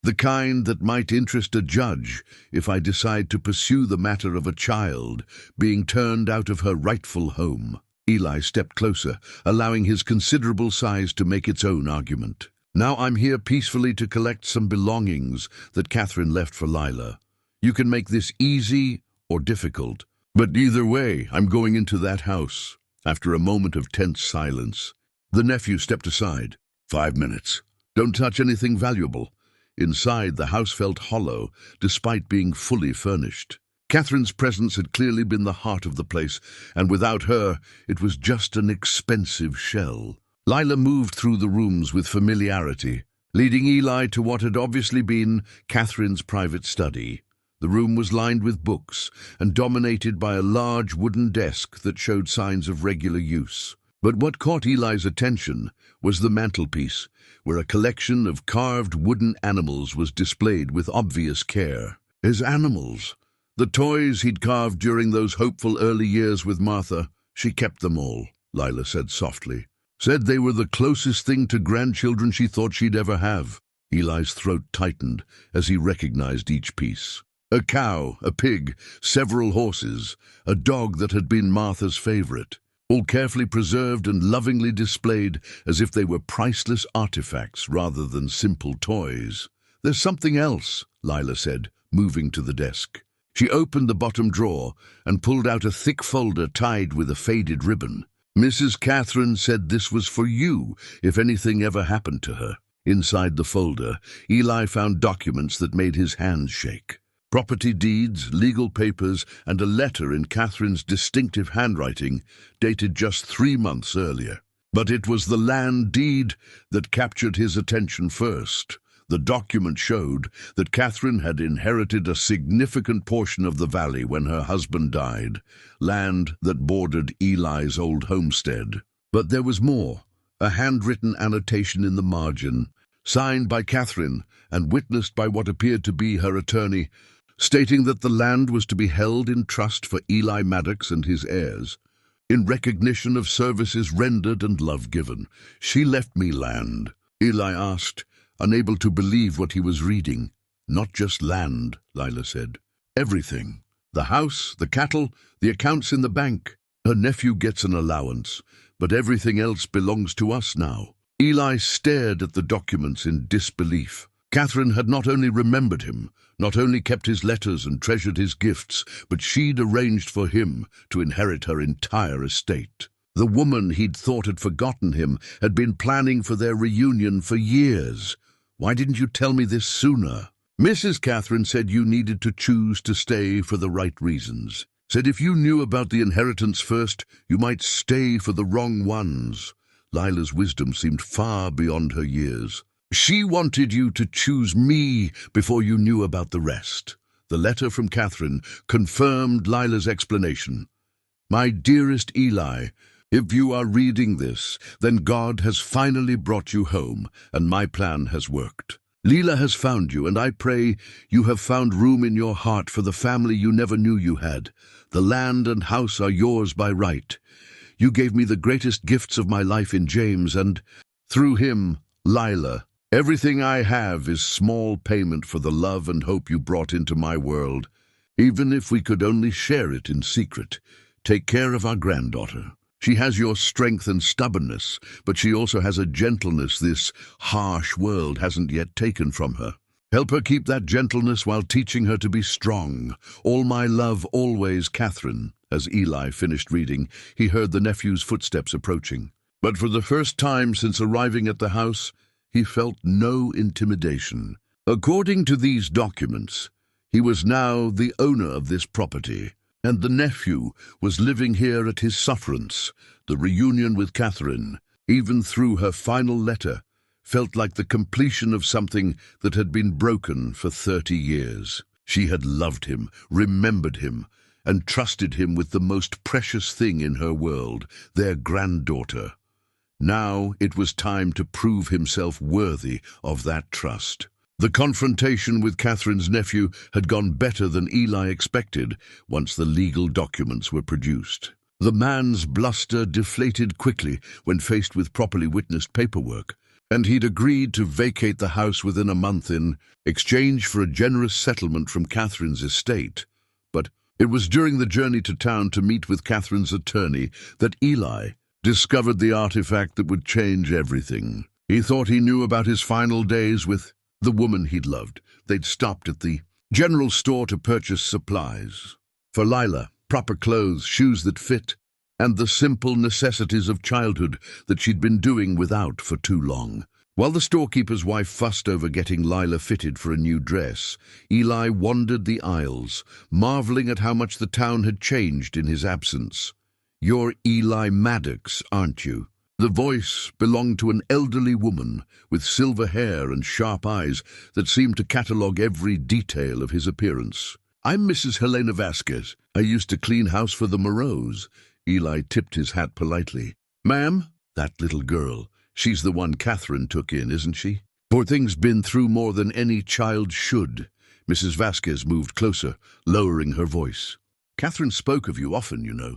"The kind that might interest a judge if I decide to pursue the matter of a child being turned out of her rightful home." Eli stepped closer, allowing his considerable size to make its own argument. "Now I'm here peacefully to collect some belongings that Catherine left for Lila. You can make this easy or difficult, but either way, I'm going into that house." After a moment of tense silence, the nephew stepped aside. "5 minutes. Don't touch anything valuable." Inside, the house felt hollow, despite being fully furnished. Catherine's presence had clearly been the heart of the place, and without her, it was just an expensive shell. Lila moved through the rooms with familiarity, leading Eli to what had obviously been Catherine's private study. The room was lined with books and dominated by a large wooden desk that showed signs of regular use. But what caught Eli's attention was the mantelpiece, where a collection of carved wooden animals was displayed with obvious care. His animals, the toys he'd carved during those hopeful early years with Martha. "She kept them all," Lila said softly. "Said they were the closest thing to grandchildren she thought she'd ever have." Eli's throat tightened as he recognized each piece. A cow, a pig, several horses, a dog that had been Martha's favorite, all carefully preserved and lovingly displayed as if they were priceless artifacts rather than simple toys. "There's something else," Lila said, moving to the desk. She opened the bottom drawer and pulled out a thick folder tied with a faded ribbon. "Mrs. Catherine said this was for you if anything ever happened to her." Inside the folder, Eli found documents that made his hands shake. Property deeds, legal papers, and a letter in Catherine's distinctive handwriting dated just 3 months earlier. But it was the land deed that captured his attention first. The document showed that Catherine had inherited a significant portion of the valley when her husband died, land that bordered Eli's old homestead. But there was more, a handwritten annotation in the margin, signed by Catherine and witnessed by what appeared to be her attorney, stating that the land was to be held in trust for Eli Maddox and his heirs. In recognition of services rendered and love given, she left me land, Eli asked, unable to believe what he was reading. Not just land, Lila said. Everything. The house, the cattle, the accounts in the bank. Her nephew gets an allowance, but everything else belongs to us now. Eli stared at the documents in disbelief. Catherine had not only remembered him, not only kept his letters and treasured his gifts, but she'd arranged for him to inherit her entire estate. The woman he'd thought had forgotten him had been planning for their reunion for years. Why didn't you tell me this sooner? Mrs. Catherine said you needed to choose to stay for the right reasons. Said if you knew about the inheritance first, you might stay for the wrong ones. Lila's wisdom seemed far beyond her years. She wanted you to choose me before you knew about the rest. The letter from Catherine confirmed Lila's explanation. My dearest Eli, if you are reading this, then God has finally brought you home, and my plan has worked. Lila has found you, and I pray you have found room in your heart for the family you never knew you had. The land and house are yours by right. You gave me the greatest gifts of my life in James, and through him, Lila. Everything I have is small payment for the love and hope you brought into my world, even if we could only share it in secret. Take care of our granddaughter. She has your strength and stubbornness, but she also has a gentleness this harsh world hasn't yet taken from her. Help her keep that gentleness while teaching her to be strong. All my love always, Catherine. As Eli finished reading, he heard the nephew's footsteps approaching. But for the first time since arriving at the house, he felt no intimidation. According to these documents, he was now the owner of this property, and the nephew was living here at his sufferance. The reunion with Catherine, even through her final letter, felt like the completion of something that had been broken for 30 years. She had loved him, remembered him, and trusted him with the most precious thing in her world, their granddaughter. Now it was time to prove himself worthy of that trust. The confrontation with Catherine's nephew had gone better than Eli expected once the legal documents were produced. The man's bluster deflated quickly when faced with properly witnessed paperwork, and he'd agreed to vacate the house within a month in exchange for a generous settlement from Catherine's estate. But it was during the journey to town to meet with Catherine's attorney that Eli discovered the artifact that would change everything. He thought he knew about his final days with the woman he'd loved. They'd stopped at the general store to purchase supplies. For Lila, proper clothes, shoes that fit, and the simple necessities of childhood that she'd been doing without for too long. While the storekeeper's wife fussed over getting Lila fitted for a new dress, Eli wandered the aisles, marveling at how much the town had changed in his absence. You're Eli Maddox, aren't you? The voice belonged to an elderly woman with silver hair and sharp eyes that seemed to catalogue every detail of his appearance. I'm Mrs. Helena Vasquez. I used to clean house for the Moreaus. Eli tipped his hat politely. Ma'am? That little girl. She's the one Catherine took in, isn't she? Poor thing's been through more than any child should. Mrs. Vasquez moved closer, lowering her voice. Catherine spoke of you often, you know.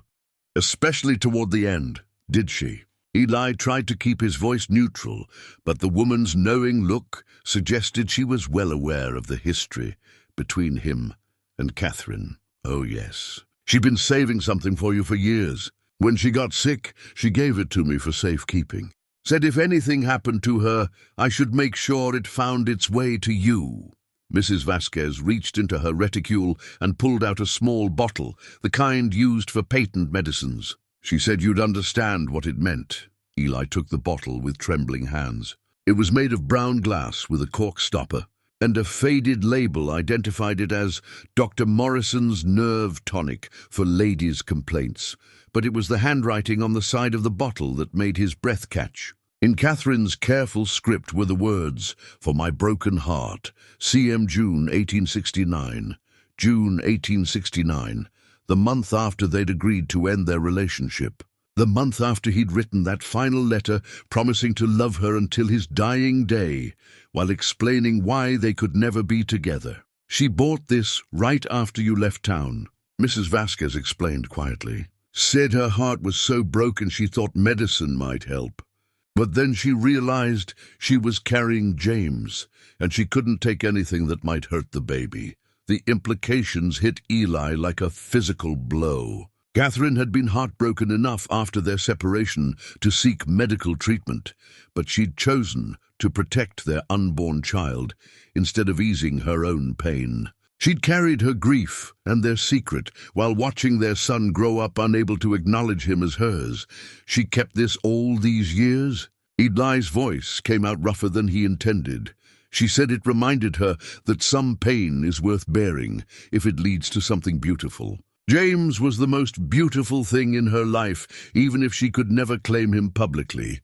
Especially toward the end. Did she? Eli tried to keep his voice neutral, but the woman's knowing look suggested she was well aware of the history between him and Catherine. Oh, yes. She'd been saving something for you for years. When she got sick, she gave it to me for safekeeping. Said if anything happened to her, I should make sure it found its way to you. Mrs. Vasquez reached into her reticule and pulled out a small bottle, the kind used for patent medicines. She said you'd understand what it meant. Eli took the bottle with trembling hands. It was made of brown glass with a cork stopper, and a faded label identified it as Dr. Morrison's Nerve Tonic for ladies' complaints. But it was the handwriting on the side of the bottle that made his breath catch. In Catherine's careful script were the words, "For my broken heart, CM June 1869. June 1869, the month after they'd agreed to end their relationship. The month after he'd written that final letter promising to love her until his dying day, while explaining why they could never be together. She bought this right after you left town," Mrs. Vasquez explained quietly. "Said her heart was so broken she thought medicine might help. But then she realized she was carrying James, and she couldn't take anything that might hurt the baby. The implications hit Eli like a physical blow. Catherine had been heartbroken enough after their separation to seek medical treatment, but she'd chosen to protect their unborn child instead of easing her own pain. She'd carried her grief and their secret while watching their son grow up unable to acknowledge him as hers. She kept this all these years? Eli's voice came out rougher than he intended. She said it reminded her that some pain is worth bearing if it leads to something beautiful. James was the most beautiful thing in her life, even if she could never claim him publicly.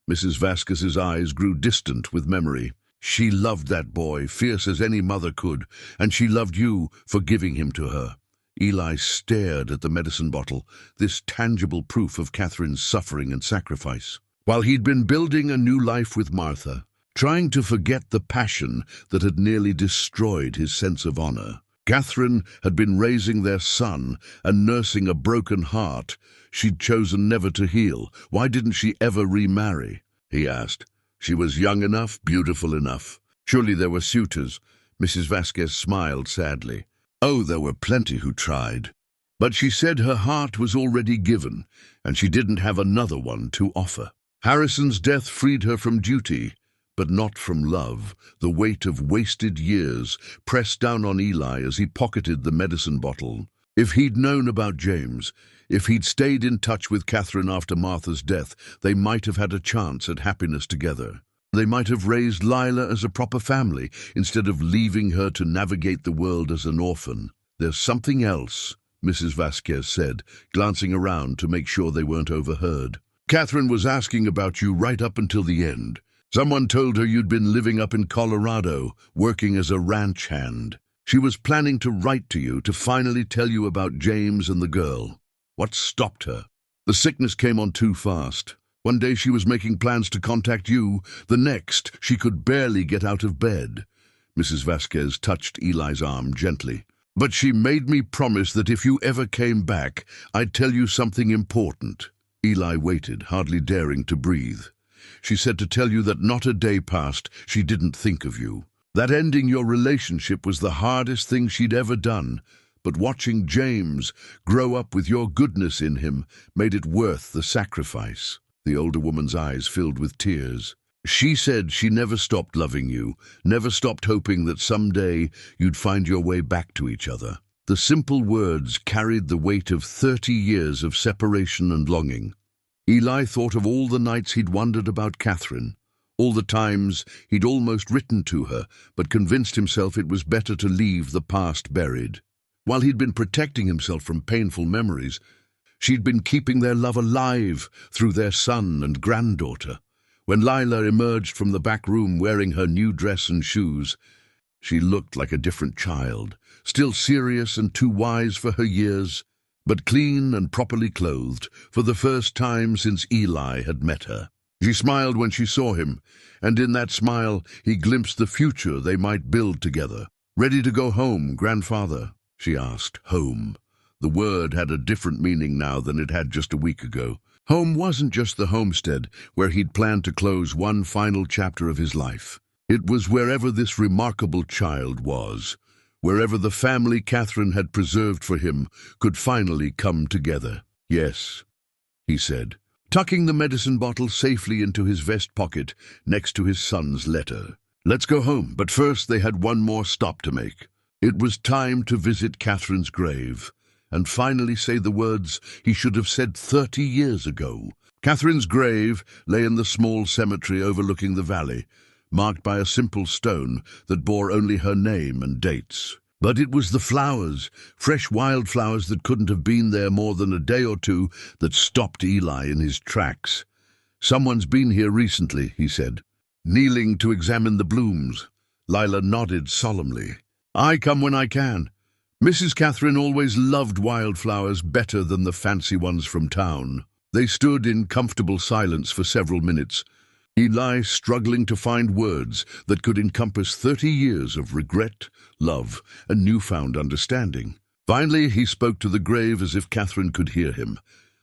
Mrs. Vasquez's eyes grew distant with memory. She loved that boy, fierce as any mother could, and she loved you for giving him to her. Eli stared at the medicine bottle, this tangible proof of Catherine's suffering and sacrifice. While he'd been building a new life with Martha, trying to forget the passion that had nearly destroyed his sense of honor, Catherine had been raising their son and nursing a broken heart she'd chosen never to heal. Why didn't she ever remarry? He asked. She was young enough, beautiful enough. Surely there were suitors. Mrs. Vasquez smiled sadly. Oh, there were plenty who tried. But she said her heart was already given, and she didn't have another one to offer. Harrison's death freed her from duty, but not from love. The weight of wasted years pressed down on Eli as he pocketed the medicine bottle. If he'd known about James, if he'd stayed in touch with Catherine after Martha's death, they might have had a chance at happiness together. They might have raised Lila as a proper family, instead of leaving her to navigate the world as an orphan. There's something else, Mrs. Vasquez said, glancing around to make sure they weren't overheard. Catherine was asking about you right up until the end. Someone told her you'd been living up in Colorado, working as a ranch hand. She was planning to write to you to finally tell you about James and the girl. What stopped her? The sickness came on too fast. One day she was making plans to contact you. The next, she could barely get out of bed. Mrs. Vasquez touched Eli's arm gently. But she made me promise that if you ever came back, I'd tell you something important. Eli waited, hardly daring to breathe. She said to tell you that not a day passed she didn't think of you. That ending your relationship was the hardest thing she'd ever done, but watching James grow up with your goodness in him made it worth the sacrifice. The older woman's eyes filled with tears. She said she never stopped loving you, never stopped hoping that someday you'd find your way back to each other. The simple words carried the weight of 30 years of separation and longing. Eli thought of all the nights he'd wondered about Catherine, all the times he'd almost written to her, but convinced himself it was better to leave the past buried. While he'd been protecting himself from painful memories, she'd been keeping their love alive through their son and granddaughter. When Lila emerged from the back room wearing her new dress and shoes, she looked like a different child, still serious and too wise for her years, but clean and properly clothed for the first time since Eli had met her. She smiled when she saw him, and in that smile he glimpsed the future they might build together. "Ready to go home, grandfather?" she asked. Home. The word had a different meaning now than it had just a week ago. Home wasn't just the homestead where he'd planned to close one final chapter of his life. It was wherever this remarkable child was, wherever the family Catherine had preserved for him could finally come together. "Yes," he said, tucking the medicine bottle safely into his vest pocket next to his son's letter. "Let's go home," but first they had one more stop to make. It was time to visit Catherine's grave, and finally say the words he should have said 30 years ago. Catherine's grave lay in the small cemetery overlooking the valley, marked by a simple stone that bore only her name and dates. But it was the flowers, fresh wildflowers that couldn't have been there more than a day or two, that stopped Eli in his tracks. "Someone's been here recently," he said, kneeling to examine the blooms. Lila nodded solemnly. "I come when I can. Mrs. Catherine always loved wildflowers better than the fancy ones from town." They stood in comfortable silence for several minutes, Eli struggling to find words that could encompass 30 years of regret, love, and newfound understanding. Finally, he spoke to the grave as if Catherine could hear him.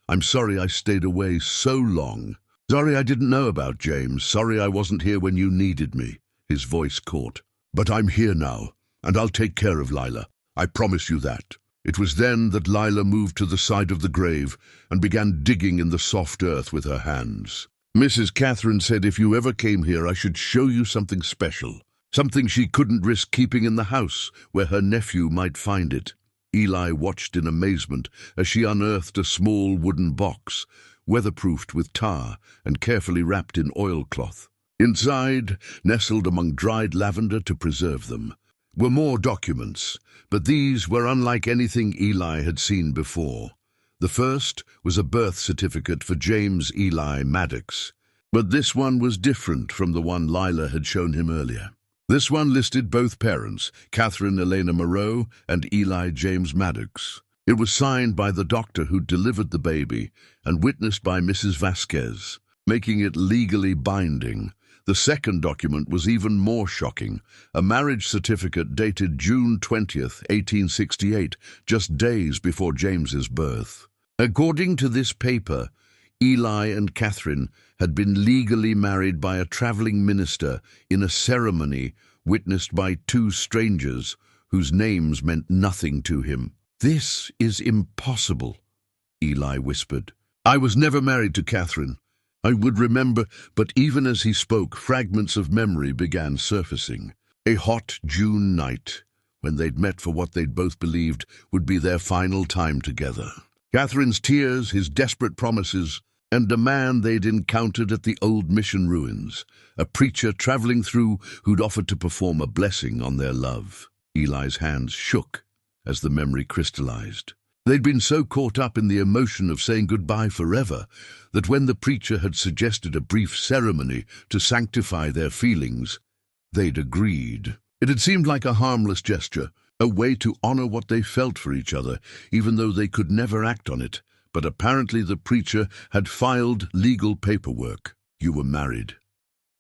"I'm sorry I stayed away so long. Sorry I didn't know about James. Sorry I wasn't here when you needed me." His voice caught. "But I'm here now, and I'll take care of Lila. I promise you that." It was then that Lila moved to the side of the grave and began digging in the soft earth with her hands. "Mrs. Catherine said if you ever came here I should show you something special, something she couldn't risk keeping in the house where her nephew might find it." Eli watched in amazement as she unearthed a small wooden box, weatherproofed with tar and carefully wrapped in oilcloth. Inside, nestled among dried lavender to preserve them, were more documents, but these were unlike anything Eli had seen before. The first was a birth certificate for James Eli Maddox, but this one was different from the one Lila had shown him earlier. This one listed both parents, Catherine Elena Moreau and Eli James Maddox. It was signed by the doctor who delivered the baby and witnessed by Mrs. Vasquez, making it legally binding. The second document was even more shocking, a marriage certificate dated June 20th, 1868, just days before James's birth. According to this paper, Eli and Catherine had been legally married by a traveling minister in a ceremony witnessed by two strangers whose names meant nothing to him. "This is impossible," Eli whispered. "I was never married to Catherine. I would remember," but even as he spoke, fragments of memory began surfacing. A hot June night, when they'd met for what they'd both believed would be their final time together. Catherine's tears, his desperate promises, and a man they'd encountered at the old mission ruins, a preacher traveling through who'd offered to perform a blessing on their love. Eli's hands shook as the memory crystallized. They'd been so caught up in the emotion of saying goodbye forever that when the preacher had suggested a brief ceremony to sanctify their feelings, they'd agreed. It had seemed like a harmless gesture, a way to honor what they felt for each other, even though they could never act on it. But apparently the preacher had filed legal paperwork. "You were married,"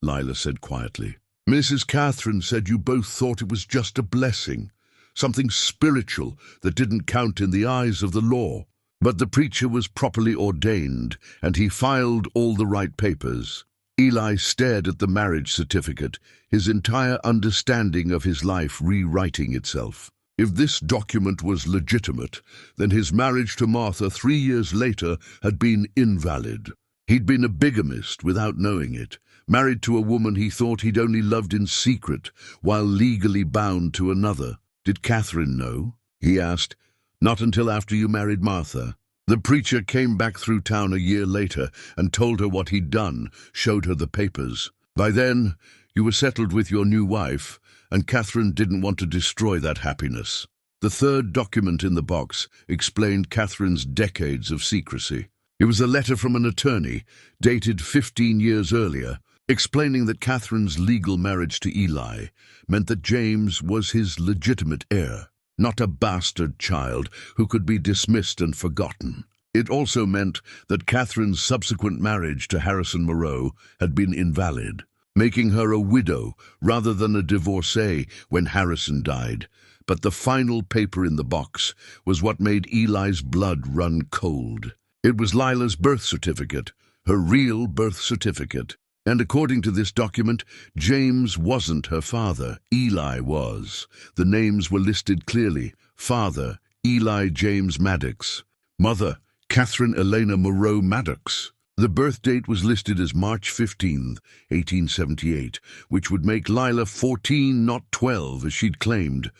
Lila said quietly. "Mrs. Catherine said you both thought it was just a blessing, something spiritual that didn't count in the eyes of the law. But the preacher was properly ordained, and he filed all the right papers." Eli stared at the marriage certificate, his entire understanding of his life rewriting itself. If this document was legitimate, then his marriage to Martha 3 years later had been invalid. He'd been a bigamist without knowing it, married to a woman he thought he'd only loved in secret, while legally bound to another. "Did Catherine know?" he asked. "Not until after you married Martha." The preacher came back through town a year later and told her what he'd done, showed her the papers. "By then, you were settled with your new wife, and Catherine didn't want to destroy that happiness." The third document in the box explained Catherine's decades of secrecy. It was a letter from an attorney, dated 15 years earlier, explaining that Catherine's legal marriage to Eli meant that James was his legitimate heir, not a bastard child who could be dismissed and forgotten. It also meant that Catherine's subsequent marriage to Harrison Moreau had been invalid, making her a widow rather than a divorcee when Harrison died. But the final paper in the box was what made Eli's blood run cold. It was Lila's birth certificate, her real birth certificate. And according to this document, James wasn't her father, Eli was. The names were listed clearly. Father, Eli James Maddox. Mother, Catherine Elena Moreau Maddox. The birth date was listed as March 15, 1878, which would make Lila 14, not 12, as she'd claimed.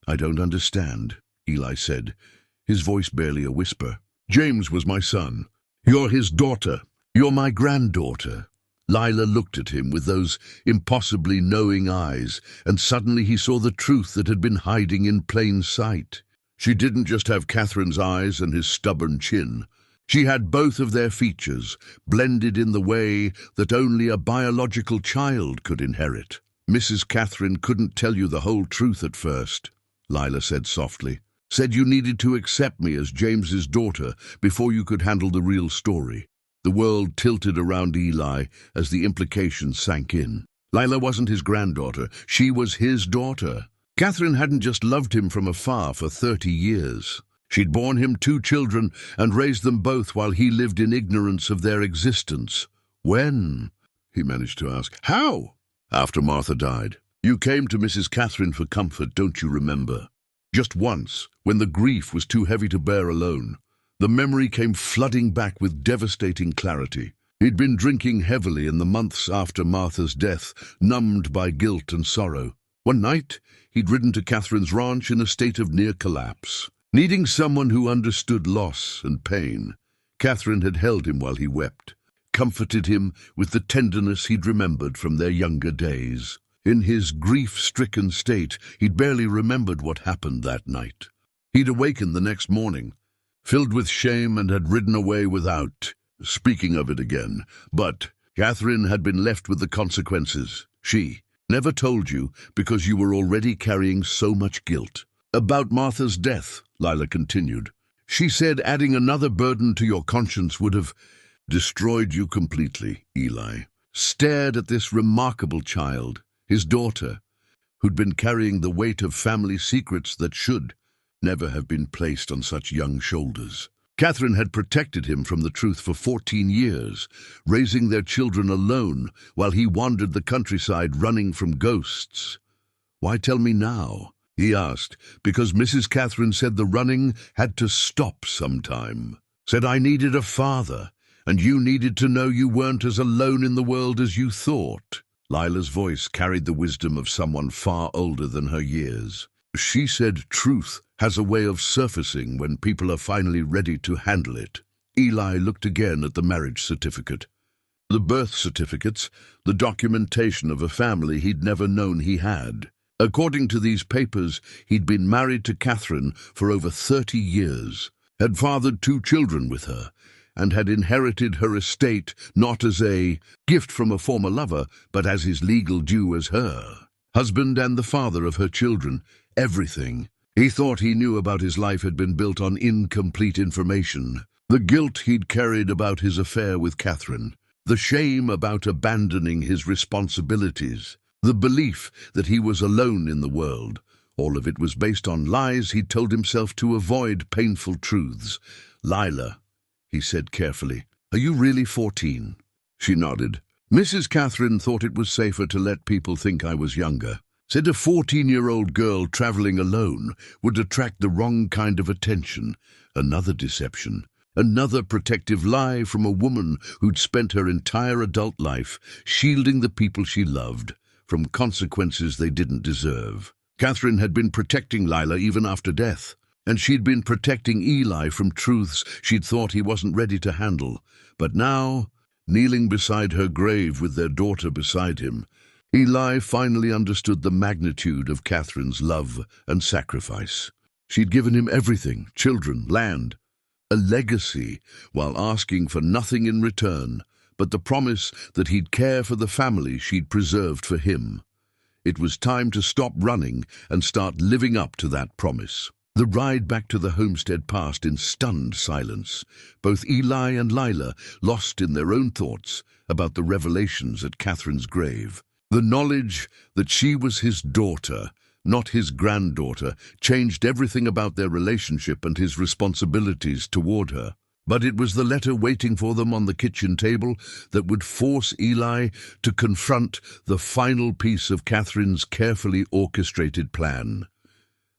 "I don't understand," Eli said, his voice barely a whisper. "James was my son. You're his daughter. You're my granddaughter." Lila looked at him with those impossibly knowing eyes, and suddenly he saw the truth that had been hiding in plain sight. She didn't just have Catherine's eyes and his stubborn chin. She had both of their features, blended in the way that only a biological child could inherit. "Mrs. Catherine couldn't tell you the whole truth at first," Lila said softly. "Said you needed to accept me as James's daughter before you could handle the real story." The world tilted around Eli as the implications sank in. Lila wasn't his granddaughter, she was his daughter. Catherine hadn't just loved him from afar for 30 years. She'd borne him 2 children and raised them both while he lived in ignorance of their existence. "When?" he managed to ask. "How?" "After Martha died. You came to Mrs. Catherine for comfort, don't you remember? Just once, when the grief was too heavy to bear alone." The memory came flooding back with devastating clarity. He'd been drinking heavily in the months after Martha's death, numbed by guilt and sorrow. One night, he'd ridden to Catherine's ranch in a state of near collapse. Needing someone who understood loss and pain, Catherine had held him while he wept, comforted him with the tenderness he'd remembered from their younger days. In his grief-stricken state, he'd barely remembered what happened that night. He'd awakened the next morning, filled with shame, and had ridden away without speaking of it again. But Catherine had been left with the consequences. She never told you because you were already carrying so much guilt. "About Martha's death," Lila continued. "She said adding another burden to your conscience would have destroyed you completely." Eli stared at this remarkable child, his daughter, who'd been carrying the weight of family secrets that should never have been placed on such young shoulders. Catherine had protected him from the truth for 14 years, raising their children alone while he wandered the countryside running from ghosts. "Why tell me now?" he asked. "Because Mrs. Catherine said the running had to stop sometime. Said I needed a father, and you needed to know you weren't as alone in the world as you thought." Lila's voice carried the wisdom of someone far older than her years. "She said truth has a way of surfacing when people are finally ready to handle it." Eli looked again at the marriage certificate. The birth certificates, the documentation of a family he'd never known he had. According to these papers, he'd been married to Catherine for over 30 years, had fathered 2 children with her, and had inherited her estate not as a gift from a former lover, but as his legal due as her husband and the father of her children. Everything he thought he knew about his life had been built on incomplete information. The guilt he'd carried about his affair with Catherine, the shame about abandoning his responsibilities, the belief that he was alone in the world. All of it was based on lies he'd told himself to avoid painful truths. "Lila," he said carefully, "are you really 14? She nodded. "Mrs. Catherine thought it was safer to let people think I was younger. Said a 14-year-old girl traveling alone would attract the wrong kind of attention." Another deception. Another protective lie from a woman who'd spent her entire adult life shielding the people she loved from consequences they didn't deserve. Catherine had been protecting Lila even after death, and she'd been protecting Eli from truths she'd thought he wasn't ready to handle. But now, kneeling beside her grave with their daughter beside him, Eli finally understood the magnitude of Catherine's love and sacrifice. She'd given him everything, children, land, a legacy, while asking for nothing in return but the promise that he'd care for the family she'd preserved for him. It was time to stop running and start living up to that promise. The ride back to the homestead passed in stunned silence, both Eli and Lila lost in their own thoughts about the revelations at Catherine's grave. The knowledge that she was his daughter, not his granddaughter, changed everything about their relationship and his responsibilities toward her. But it was the letter waiting for them on the kitchen table that would force Eli to confront the final piece of Catherine's carefully orchestrated plan.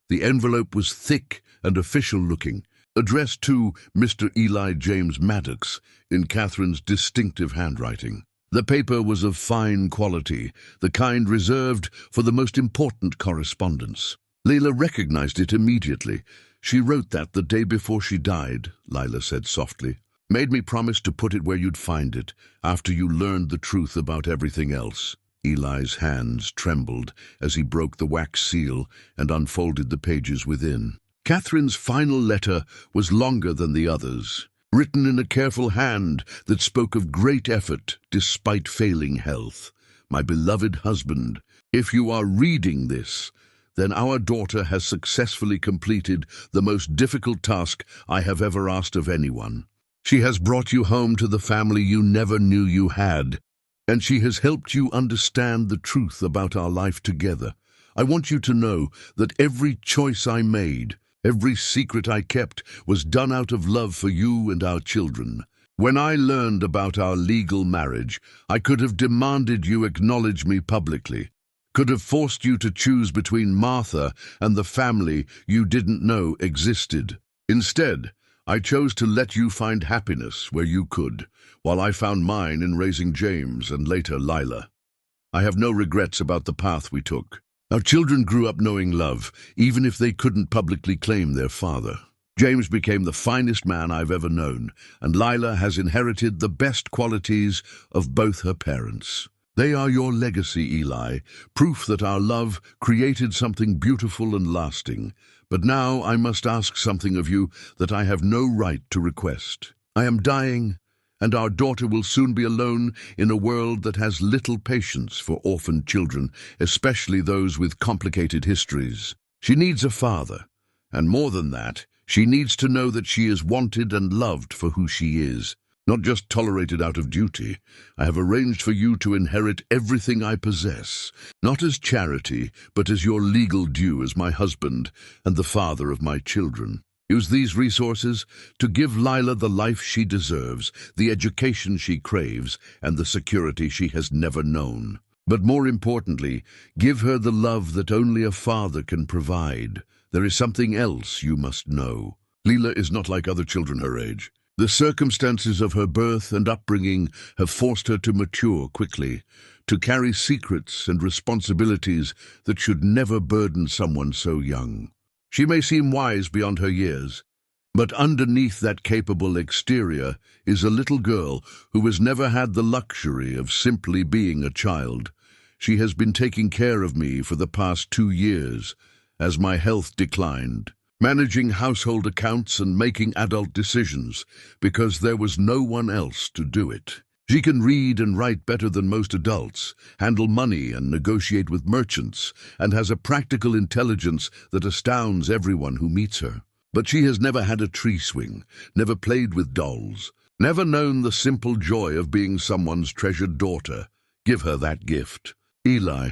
The envelope was thick and official-looking, addressed to Mr. Eli James Maddox in Catherine's distinctive handwriting. The paper was of fine quality, the kind reserved for the most important correspondence. Lila recognized it immediately. "She wrote that the day before she died," Lila said softly. "Made me promise to put it where you'd find it, after you learned the truth about everything else." Eli's hands trembled as he broke the wax seal and unfolded the pages within. Catherine's final letter was longer than the others. written in a careful hand that spoke of great effort despite failing health. My beloved husband, if you are reading this, then our daughter has successfully completed the most difficult task I have ever asked of anyone. She has brought you home to the family you never knew you had, and she has helped you understand the truth about our life together. I want you to know that every choice I made, every secret I kept, was done out of love for you and our children. When I learned about our legal marriage, I could have demanded you acknowledge me publicly, could have forced you to choose between Martha and the family you didn't know existed. Instead, I chose to let you find happiness where you could, while I found mine in raising James and later Lila. I have no regrets about the path we took. Our children grew up knowing love, even if they couldn't publicly claim their father. James became the finest man I've ever known, and Lila has inherited the best qualities of both her parents. They are your legacy, Eli, proof that our love created something beautiful and lasting. But now I must ask something of you that I have no right to request. I am dying, and our daughter will soon be alone in a world that has little patience for orphaned children, especially those with complicated histories. She needs a father, and more than that, she needs to know that she is wanted and loved for who she is, not just tolerated out of duty. I have arranged for you to inherit everything I possess, not as charity, but as your legal due as my husband and the father of my children. Use these resources to give Lila the life she deserves, the education she craves, and the security she has never known. But more importantly, give her the love that only a father can provide. There is something else you must know. Lila is not like other children her age. The circumstances of her birth and upbringing have forced her to mature quickly, to carry secrets and responsibilities that should never burden someone so young. She may seem wise beyond her years, but underneath that capable exterior is a little girl who has never had the luxury of simply being a child. She has been taking care of me for the past 2 years, as my health declined, managing household accounts and making adult decisions, because there was no one else to do it. She can read and write better than most adults, handle money and negotiate with merchants, and has a practical intelligence that astounds everyone who meets her. But she has never had a tree swing, never played with dolls, never known the simple joy of being someone's treasured daughter. Give her that gift. Eli,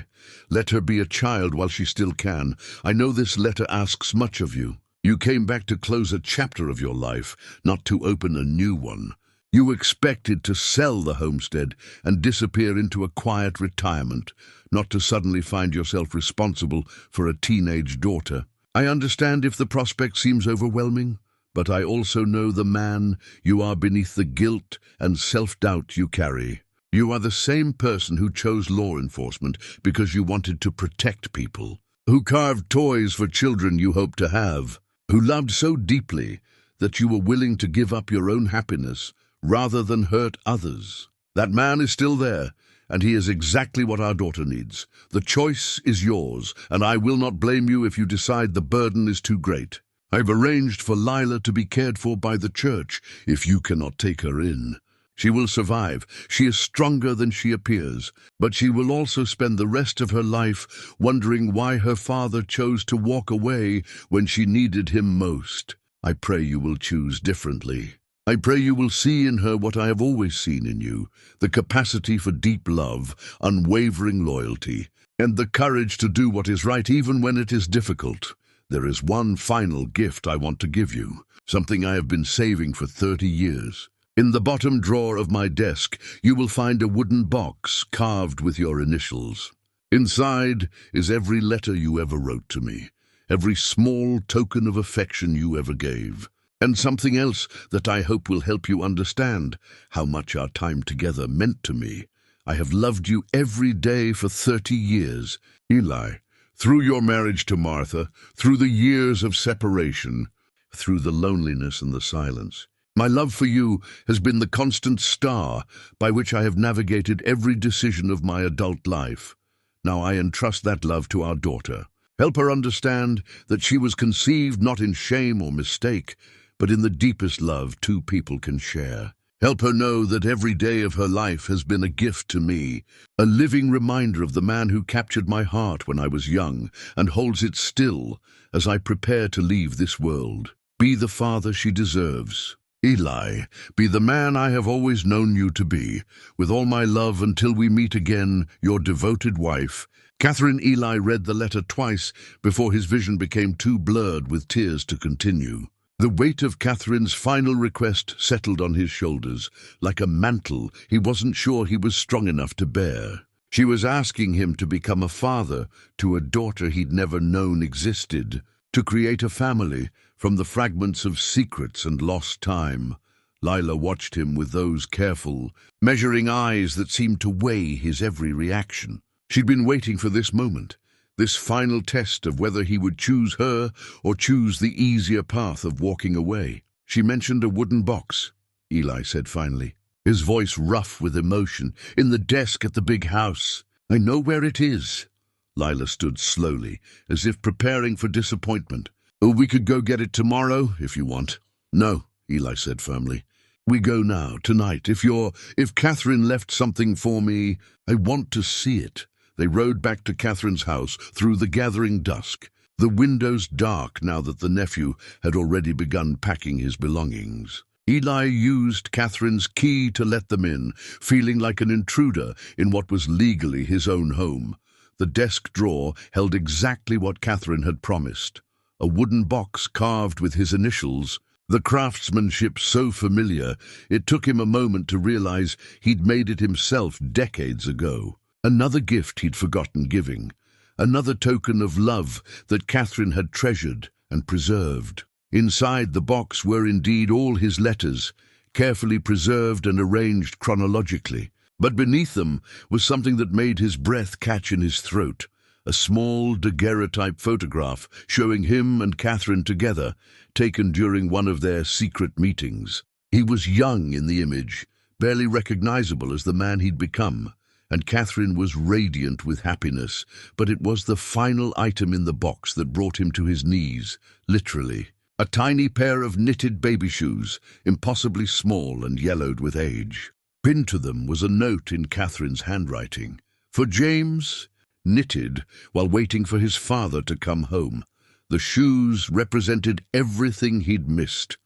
let her be a child while she still can. I know this letter asks much of you. You came back to close a chapter of your life, not to open a new one. You expected to sell the homestead and disappear into a quiet retirement, not to suddenly find yourself responsible for a teenage daughter. I understand if the prospect seems overwhelming, but I also know the man you are beneath the guilt and self-doubt you carry. You are the same person who chose law enforcement because you wanted to protect people, who carved toys for children you hoped to have, who loved so deeply that you were willing to give up your own happiness rather than hurt others. That man is still there, and he is exactly what our daughter needs. The choice is yours, and I will not blame you if you decide the burden is too great. I've arranged for Lila to be cared for by the church if you cannot take her in. She will survive. She is stronger than she appears, but she will also spend the rest of her life wondering why her father chose to walk away when she needed him most. I pray you will choose differently. I pray you will see in her what I have always seen in you, the capacity for deep love, unwavering loyalty, and the courage to do what is right even when it is difficult. There is one final gift I want to give you, something I have been saving for 30 years. In the bottom drawer of my desk, you will find a wooden box carved with your initials. Inside is every letter you ever wrote to me, every small token of affection you ever gave, and something else that I hope will help you understand how much our time together meant to me. I have loved you every day for 30 years. Eli, through your marriage to Martha, through the years of separation, through the loneliness and the silence, my love for you has been the constant star by which I have navigated every decision of my adult life. Now I entrust that love to our daughter. Help her understand that she was conceived not in shame or mistake, but in the deepest love two people can share. Help her know that every day of her life has been a gift to me, a living reminder of the man who captured my heart when I was young and holds it still as I prepare to leave this world. Be the father she deserves. Eli, be the man I have always known you to be. With all my love until we meet again, your devoted wife. Catherine. Eli read the letter twice before his vision became too blurred with tears to continue. The weight of Catherine's final request settled on his shoulders, like a mantle he wasn't sure he was strong enough to bear. She was asking him to become a father to a daughter he'd never known existed, to create a family from the fragments of secrets and lost time. Lila watched him with those careful, measuring eyes that seemed to weigh his every reaction. She'd been waiting for this moment, this final test of whether he would choose her or choose the easier path of walking away. She mentioned a wooden box, Eli said finally, his voice rough with emotion, in the desk at the big house. I know where it is. Lila stood slowly, as if preparing for disappointment. Oh, we could go get it tomorrow, if you want. No, Eli said firmly. We go now, tonight. If Catherine left something for me, I want to see it. They rode back to Catherine's house through the gathering dusk, the windows dark now that the nephew had already begun packing his belongings. Eli used Catherine's key to let them in, feeling like an intruder in what was legally his own home. The desk drawer held exactly what Catherine had promised, a wooden box carved with his initials, the craftsmanship so familiar it took him a moment to realize he'd made it himself decades ago. Another gift he'd forgotten giving, another token of love that Catherine had treasured and preserved. Inside the box were indeed all his letters, carefully preserved and arranged chronologically. But beneath them was something that made his breath catch in his throat, a small daguerreotype photograph showing him and Catherine together, taken during one of their secret meetings. He was young in the image, barely recognizable as the man he'd become, and Catherine was radiant with happiness, but it was the final item in the box that brought him to his knees, literally. A tiny pair of knitted baby shoes, impossibly small and yellowed with age. Pinned to them was a note in Catherine's handwriting. For James, knitted while waiting for his father to come home. The shoes represented everything he'd missed,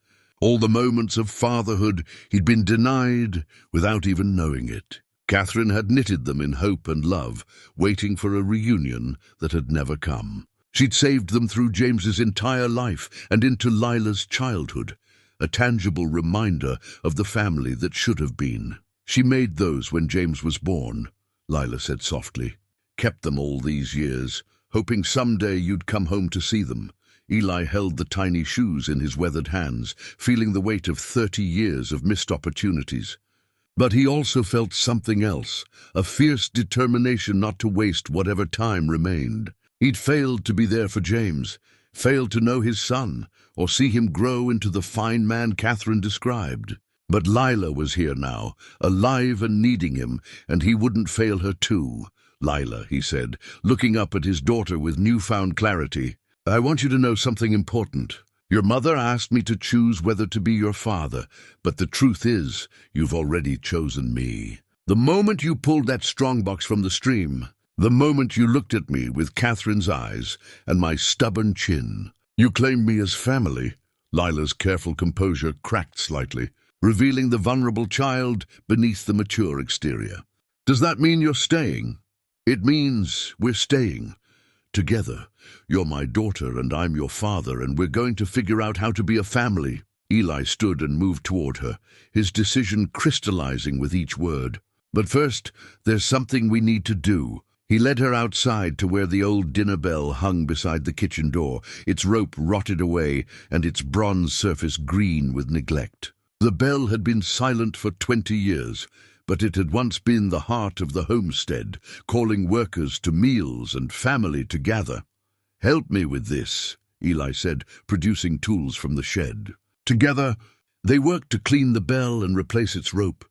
all the moments of fatherhood he'd been denied without even knowing it. Catherine had knitted them in hope and love, waiting for a reunion that had never come. She'd saved them through James's entire life and into Lila's childhood, a tangible reminder of the family that should have been. She made those when James was born, Lila said softly. Kept them all these years, hoping someday you'd come home to see them. Eli held the tiny shoes in his weathered hands, feeling the weight of 30 years of missed opportunities. But he also felt something else, a fierce determination not to waste whatever time remained. He'd failed to be there for James, failed to know his son, or see him grow into the fine man Catherine described. But Lila was here now, alive and needing him, and he wouldn't fail her too. Lila, he said, looking up at his daughter with newfound clarity, I want you to know something important. Your mother asked me to choose whether to be your father, but the truth is, you've already chosen me. The moment you pulled that strongbox from the stream, the moment you looked at me with Catherine's eyes and my stubborn chin, you claimed me as family. Lila's careful composure cracked slightly, revealing the vulnerable child beneath the mature exterior. Does that mean you're staying? It means we're staying. Together. You're my daughter and I'm your father, and we're going to figure out how to be a family. Eli stood and moved toward her, his decision crystallizing with each word. But first, there's something we need to do. He led her outside to where the old dinner bell hung beside the kitchen door, its rope rotted away and its bronze surface green with neglect. The bell had been silent for 20 years, but it had once been the heart of the homestead, calling workers to meals and family to gather. Help me with this, Eli said, producing tools from the shed. Together, they worked to clean the bell and replace its rope,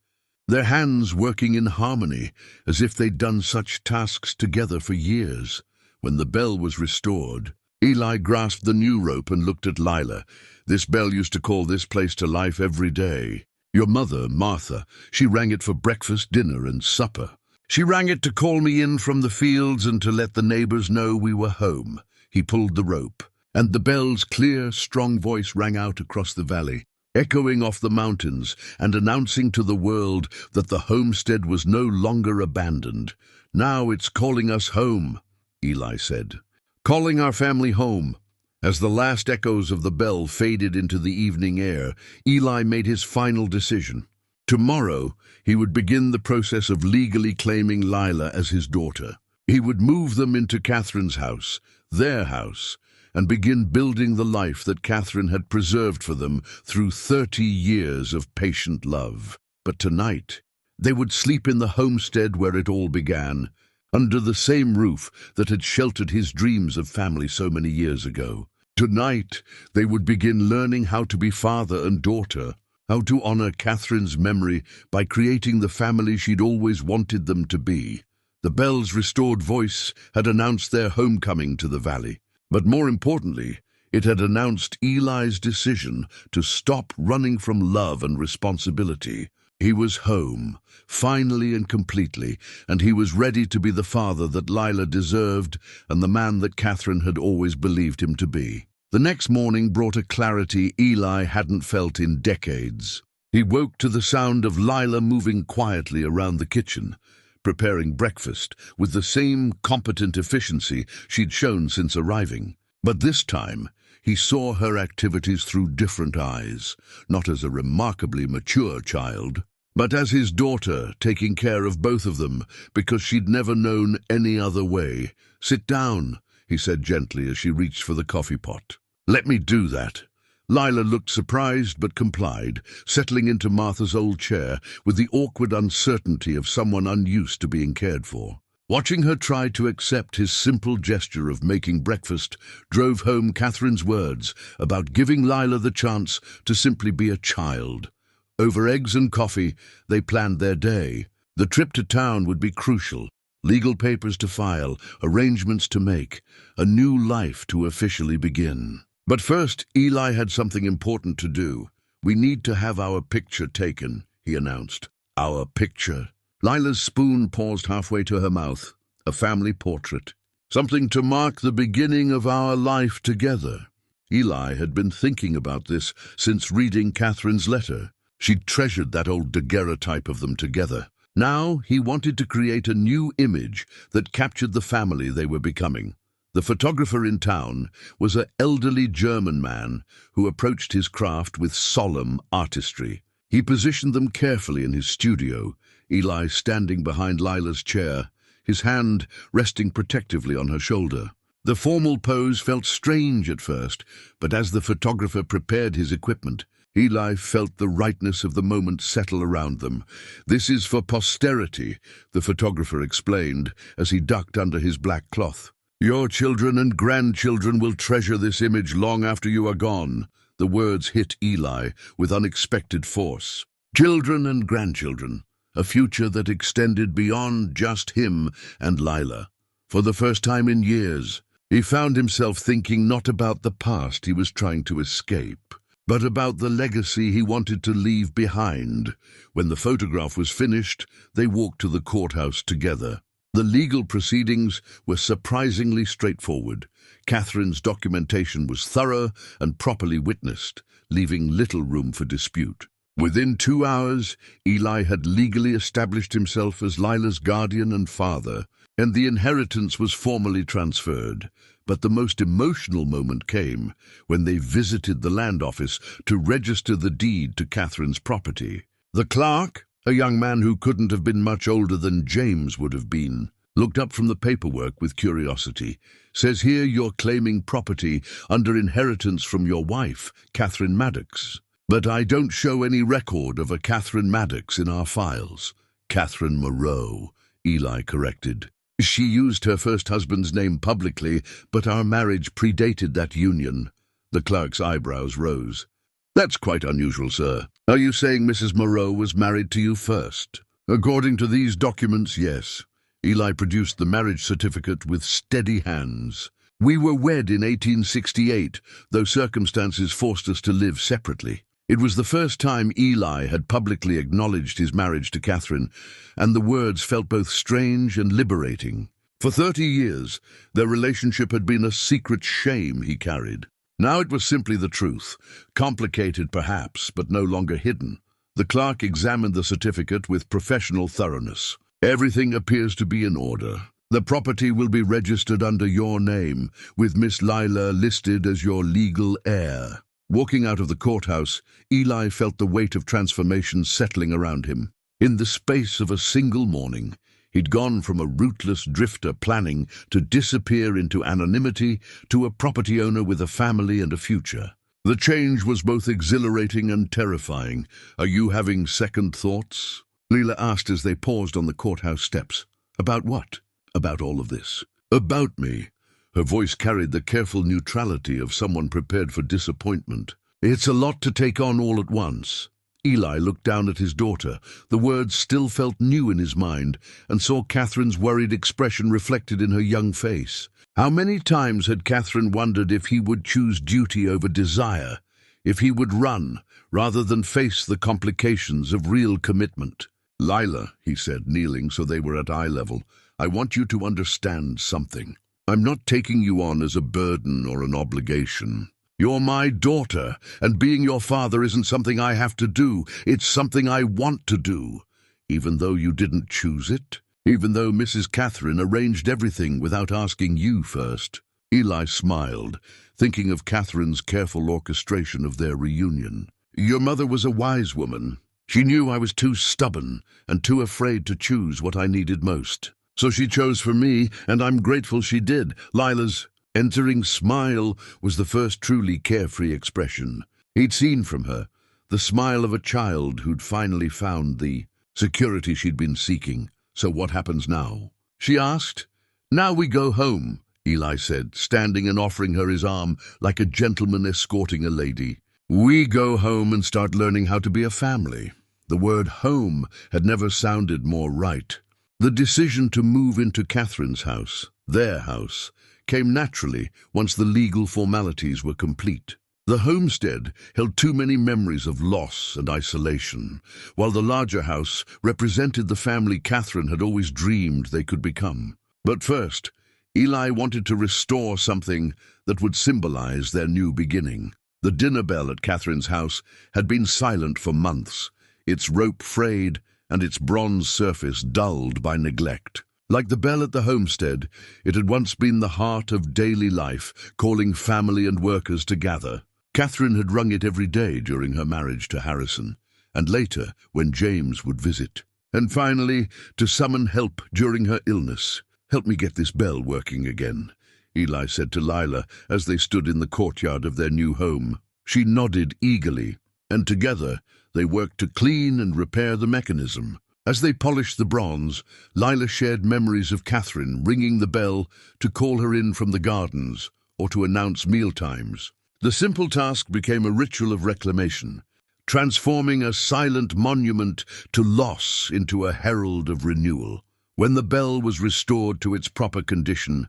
their hands working in harmony, as if they'd done such tasks together for years. When the bell was restored, Eli grasped the new rope and looked at Lila. "This bell used to call this place to life every day. Your mother, Martha, she rang it for breakfast, dinner, and supper. She rang it to call me in from the fields and to let the neighbors know we were home." He pulled the rope, and the bell's clear, strong voice rang out across the valley, echoing off the mountains and announcing to the world that the homestead was no longer abandoned. "Now it's calling us home," Eli said. "Calling our family home." As the last echoes of the bell faded into the evening air, Eli made his final decision. Tomorrow, he would begin the process of legally claiming Lila as his daughter. He would move them into Catherine's house, their house, and begin building the life that Catherine had preserved for them through 30 years of patient love. But tonight, they would sleep in the homestead where it all began, under the same roof that had sheltered his dreams of family so many years ago. Tonight, they would begin learning how to be father and daughter, how to honor Catherine's memory by creating the family she'd always wanted them to be. The bell's restored voice had announced their homecoming to the valley, but more importantly, it had announced Eli's decision to stop running from love and responsibility. He was home, finally and completely, and he was ready to be the father that Lila deserved and the man that Catherine had always believed him to be. The next morning brought a clarity Eli hadn't felt in decades. He woke to the sound of Lila moving quietly around the kitchen, preparing breakfast with the same competent efficiency she'd shown since arriving. But this time, he saw her activities through different eyes, not as a remarkably mature child, but as his daughter, taking care of both of them because she'd never known any other way. "Sit down," he said gently as she reached for the coffee pot. "Let me do that." Lila looked surprised but complied, settling into Martha's old chair with the awkward uncertainty of someone unused to being cared for. Watching her try to accept his simple gesture of making breakfast drove home Catherine's words about giving Lila the chance to simply be a child. Over eggs and coffee, they planned their day. The trip to town would be crucial. Legal papers to file, arrangements to make, a new life to officially begin. But first, Eli had something important to do. "We need to have our picture taken," he announced. "Our picture?" Lila's spoon paused halfway to her mouth. "A family portrait. Something to mark the beginning of our life together." Eli had been thinking about this since reading Catherine's letter. She'd treasured that old daguerreotype of them together. Now he wanted to create a new image that captured the family they were becoming. The photographer in town was an elderly German man who approached his craft with solemn artistry. He positioned them carefully in his studio, Eli standing behind Lila's chair, his hand resting protectively on her shoulder. The formal pose felt strange at first, but as the photographer prepared his equipment, Eli felt the rightness of the moment settle around them. "This is for posterity," the photographer explained as he ducked under his black cloth. "Your children and grandchildren will treasure this image long after you are gone." The words hit Eli with unexpected force. Children and grandchildren, a future that extended beyond just him and Lila. For the first time in years, he found himself thinking not about the past he was trying to escape, but about the legacy he wanted to leave behind. When the photograph was finished, they walked to the courthouse together. The legal proceedings were surprisingly straightforward. Catherine's documentation was thorough and properly witnessed, leaving little room for dispute. Within 2 hours, Eli had legally established himself as Lila's guardian and father, and the inheritance was formally transferred. But the most emotional moment came when they visited the land office to register the deed to Catherine's property. The clerk, a young man who couldn't have been much older than James would have been, looked up from the paperwork with curiosity. "Says here you're claiming property under inheritance from your wife, Catherine Maddox. But I don't show any record of a Catherine Maddox in our files." "Catherine Moreau," Eli corrected. "She used her first husband's name publicly, but our marriage predated that union." The clerk's eyebrows rose. "That's quite unusual, sir. Are you saying Mrs. Moreau was married to you first?" "According to these documents, yes." Eli produced the marriage certificate with steady hands. We were wed in 1868, though circumstances forced us to live separately. It was the first time Eli had publicly acknowledged his marriage to Catherine, and the words felt both strange and liberating. For 30 years, their relationship had been a secret shame he carried. Now it was simply the truth, complicated perhaps, but no longer hidden. The clerk examined the certificate with professional thoroughness. Everything appears to be in order. The property will be registered under your name, with Miss Lila listed as your legal heir. Walking out of the courthouse, Eli felt the weight of transformation settling around him. In the space of a single morning, he'd gone from a rootless drifter planning to disappear into anonymity to a property owner with a family and a future. The change was both exhilarating and terrifying. "Are you having second thoughts?" Leela asked as they paused on the courthouse steps. "About what?" "About all of this." "About me." Her voice carried the careful neutrality of someone prepared for disappointment. "It's a lot to take on all at once." Eli looked down at his daughter. The words still felt new in his mind, and saw Catherine's worried expression reflected in her young face. How many times had Catherine wondered if he would choose duty over desire, if he would run, rather than face the complications of real commitment. "Lila," he said, kneeling so they were at eye level, "I want you to understand something. I'm not taking you on as a burden or an obligation. You're my daughter, and being your father isn't something I have to do. It's something I want to do, even though you didn't choose it, even though Mrs. Catherine arranged everything without asking you first." Eli smiled, thinking of Catherine's careful orchestration of their reunion. "Your mother was a wise woman. She knew I was too stubborn and too afraid to choose what I needed most. So she chose for me, and I'm grateful she did." Lila's entering smile was the first truly carefree expression he'd seen from her, the smile of a child who'd finally found the security she'd been seeking. "So what happens now?" she asked. "Now we go home," Eli said, standing and offering her his arm like a gentleman escorting a lady. "We go home and start learning how to be a family." The word home had never sounded more right. The decision to move into Catherine's house, their house, came naturally once the legal formalities were complete. The homestead held too many memories of loss and isolation, while the larger house represented the family Catherine had always dreamed they could become. But first, Eli wanted to restore something that would symbolize their new beginning. The dinner bell at Catherine's house had been silent for months, its rope frayed and its bronze surface dulled by neglect. Like the bell at the homestead, it had once been the heart of daily life, calling family and workers to gather. Catherine had rung it every day during her marriage to Harrison, and later when James would visit. And finally, to summon help during her illness. "Help me get this bell working again," Eli said to Lila as they stood in the courtyard of their new home. She nodded eagerly, and together they worked to clean and repair the mechanism. As they polished the bronze, Lila shared memories of Catherine ringing the bell to call her in from the gardens or to announce mealtimes. The simple task became a ritual of reclamation, transforming a silent monument to loss into a herald of renewal. When the bell was restored to its proper condition,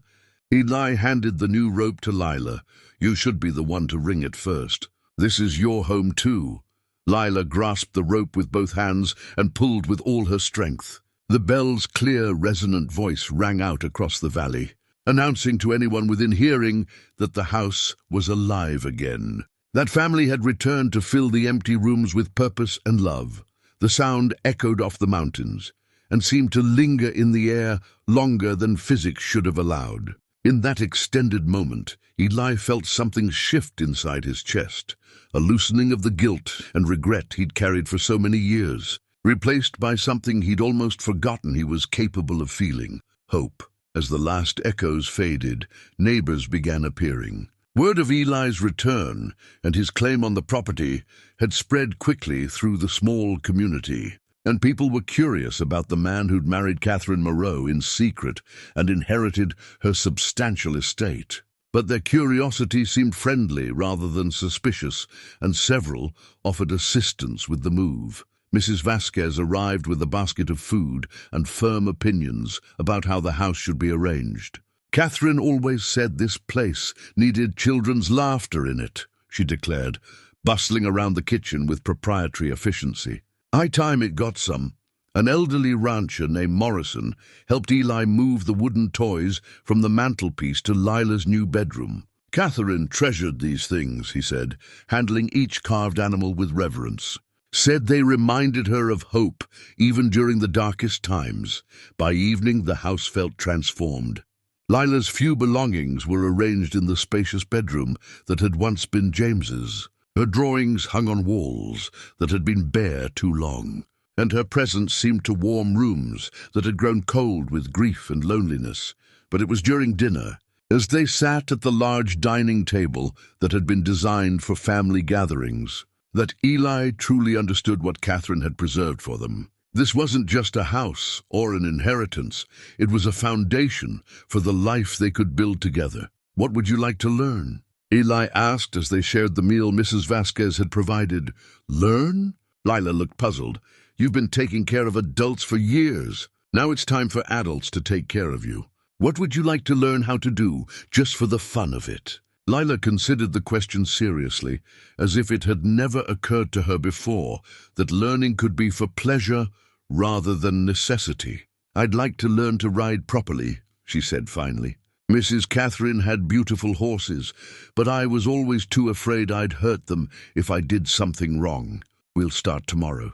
Eli handed the new rope to Lila. "You should be the one to ring it first. This is your home too." Lila grasped the rope with both hands and pulled with all her strength. The bell's clear, resonant voice rang out across the valley, announcing to anyone within hearing that the house was alive again. That family had returned to fill the empty rooms with purpose and love. The sound echoed off the mountains and seemed to linger in the air longer than physics should have allowed. In that extended moment, Eli felt something shift inside his chest, a loosening of the guilt and regret he'd carried for so many years, replaced by something he'd almost forgotten he was capable of feeling: hope. As the last echoes faded, neighbors began appearing. Word of Eli's return and his claim on the property had spread quickly through the small community, and people were curious about the man who'd married Catherine Moreau in secret and inherited her substantial estate. But their curiosity seemed friendly rather than suspicious, and several offered assistance with the move. Mrs. Vasquez arrived with a basket of food and firm opinions about how the house should be arranged. Catherine always said this place needed children's laughter in it, she declared, bustling around the kitchen with proprietary efficiency. High time it got some. An elderly rancher named Morrison helped Eli move the wooden toys from the mantelpiece to Lila's new bedroom. Catherine treasured these things, he said, handling each carved animal with reverence. Said they reminded her of hope, even during the darkest times. By evening, the house felt transformed. Lila's few belongings were arranged in the spacious bedroom that had once been James's. Her drawings hung on walls that had been bare too long, and her presence seemed to warm rooms that had grown cold with grief and loneliness. But it was during dinner, as they sat at the large dining table that had been designed for family gatherings, that Eli truly understood what Catherine had preserved for them. This wasn't just a house or an inheritance. It was a foundation for the life they could build together. What would you like to learn? Eli asked as they shared the meal Mrs. Vasquez had provided. Learn? Lila looked puzzled. You've been taking care of adults for years. Now it's time for adults to take care of you. What would you like to learn how to do, just for the fun of it? Lila considered the question seriously, as if it had never occurred to her before that learning could be for pleasure rather than necessity. I'd like to learn to ride properly, she said finally. Mrs. Catherine had beautiful horses, but I was always too afraid I'd hurt them if I did something wrong. We'll start tomorrow,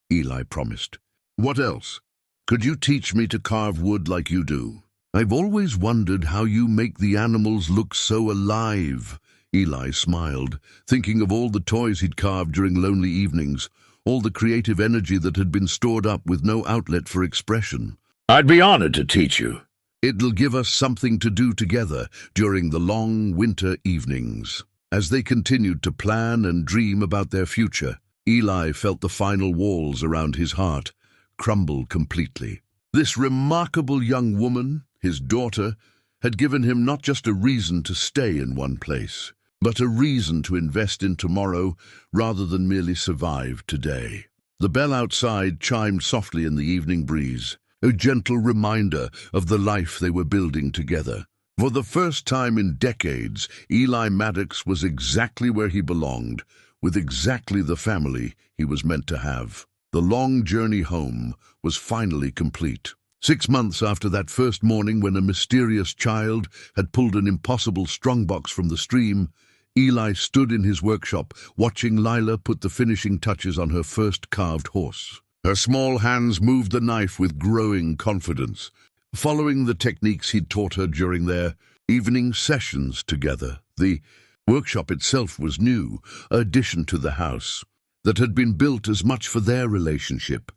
Eli promised. What else? Could you teach me to carve wood like you do? I've always wondered how you make the animals look so alive. Eli smiled, thinking of all the toys he'd carved during lonely evenings, all the creative energy that had been stored up with no outlet for expression. I'd be honored to teach you. It'll give us something to do together during the long winter evenings. As they continued to plan and dream about their future, Eli felt the final walls around his heart crumble completely. This remarkable young woman, his daughter, had given him not just a reason to stay in one place, but a reason to invest in tomorrow rather than merely survive today. The bell outside chimed softly in the evening breeze, a gentle reminder of the life they were building together. For the first time in decades, Eli Maddox was exactly where he belonged, with exactly the family he was meant to have. The long journey home was finally complete. 6 months after that first morning when a mysterious child had pulled an impossible strongbox from the stream, Eli stood in his workshop, watching Lila put the finishing touches on her first carved horse. Her small hands moved the knife with growing confidence, following the techniques he'd taught her during their evening sessions together. The workshop itself was new, an addition to the house, that had been built as much for their relationship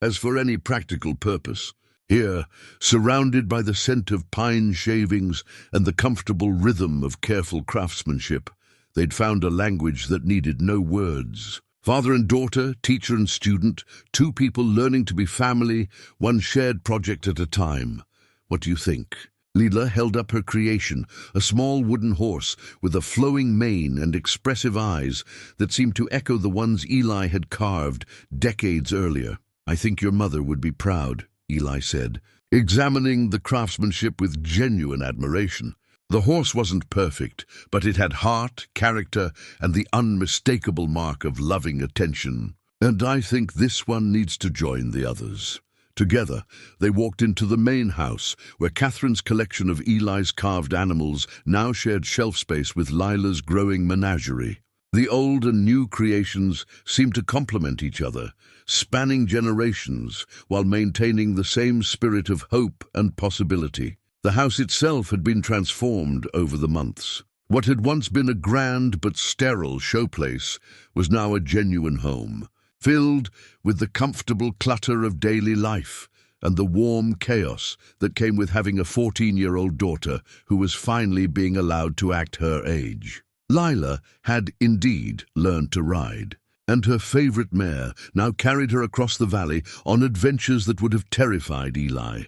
as for any practical purpose. Here, surrounded by the scent of pine shavings and the comfortable rhythm of careful craftsmanship, they'd found a language that needed no words. Father and daughter, teacher and student, two people learning to be family, one shared project at a time. What do you think? Lila held up her creation, a small wooden horse with a flowing mane and expressive eyes that seemed to echo the ones Eli had carved decades earlier. I think your mother would be proud, Eli said, examining the craftsmanship with genuine admiration. The horse wasn't perfect, but it had heart, character, and the unmistakable mark of loving attention. And I think this one needs to join the others. Together, they walked into the main house, where Catherine's collection of Eli's carved animals now shared shelf space with Lila's growing menagerie. The old and new creations seemed to complement each other, spanning generations while maintaining the same spirit of hope and possibility. The house itself had been transformed over the months. What had once been a grand but sterile showplace was now a genuine home, filled with the comfortable clutter of daily life and the warm chaos that came with having a 14-year-old daughter who was finally being allowed to act her age. Lila had indeed learned to ride, and her favorite mare now carried her across the valley on adventures that would have terrified Eli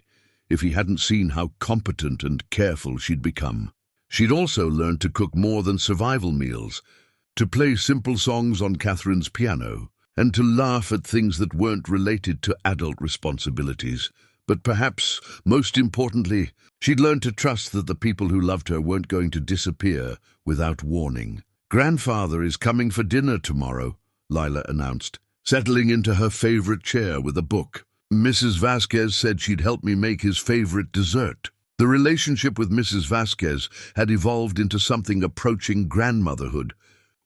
if he hadn't seen how competent and careful she'd become. She'd also learned to cook more than survival meals, to play simple songs on Catherine's piano, and to laugh at things that weren't related to adult responsibilities, But perhaps, most importantly, she'd learned to trust that the people who loved her weren't going to disappear without warning. "Grandfather is coming for dinner tomorrow," Lila announced, settling into her favorite chair with a book. "Mrs. Vasquez said she'd help me make his favorite dessert." The relationship with Mrs. Vasquez had evolved into something approaching grandmotherhood,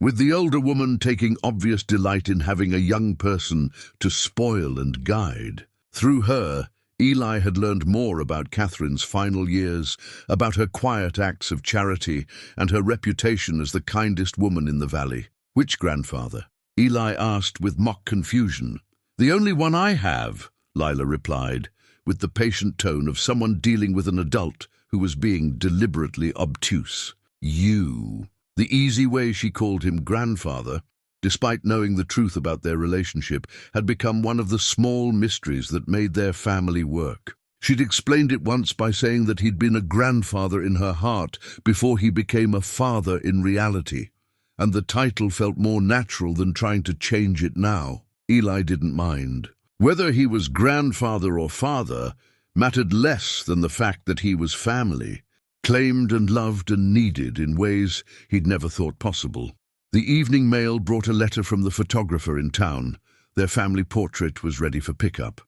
with the older woman taking obvious delight in having a young person to spoil and guide. Through her, Eli had learned more about Catherine's final years, about her quiet acts of charity, and her reputation as the kindest woman in the valley. "Which grandfather?" Eli asked with mock confusion. "The only one I have," Lila replied, with the patient tone of someone dealing with an adult who was being deliberately obtuse. "You." The easy way she called him grandfather, despite knowing the truth about their relationship, had become one of the small mysteries that made their family work. She'd explained it once by saying that he'd been a grandfather in her heart before he became a father in reality, and the title felt more natural than trying to change it now. Eli didn't mind. Whether he was grandfather or father mattered less than the fact that he was family, claimed and loved and needed in ways he'd never thought possible. The evening mail brought a letter from the photographer in town. Their family portrait was ready for pickup.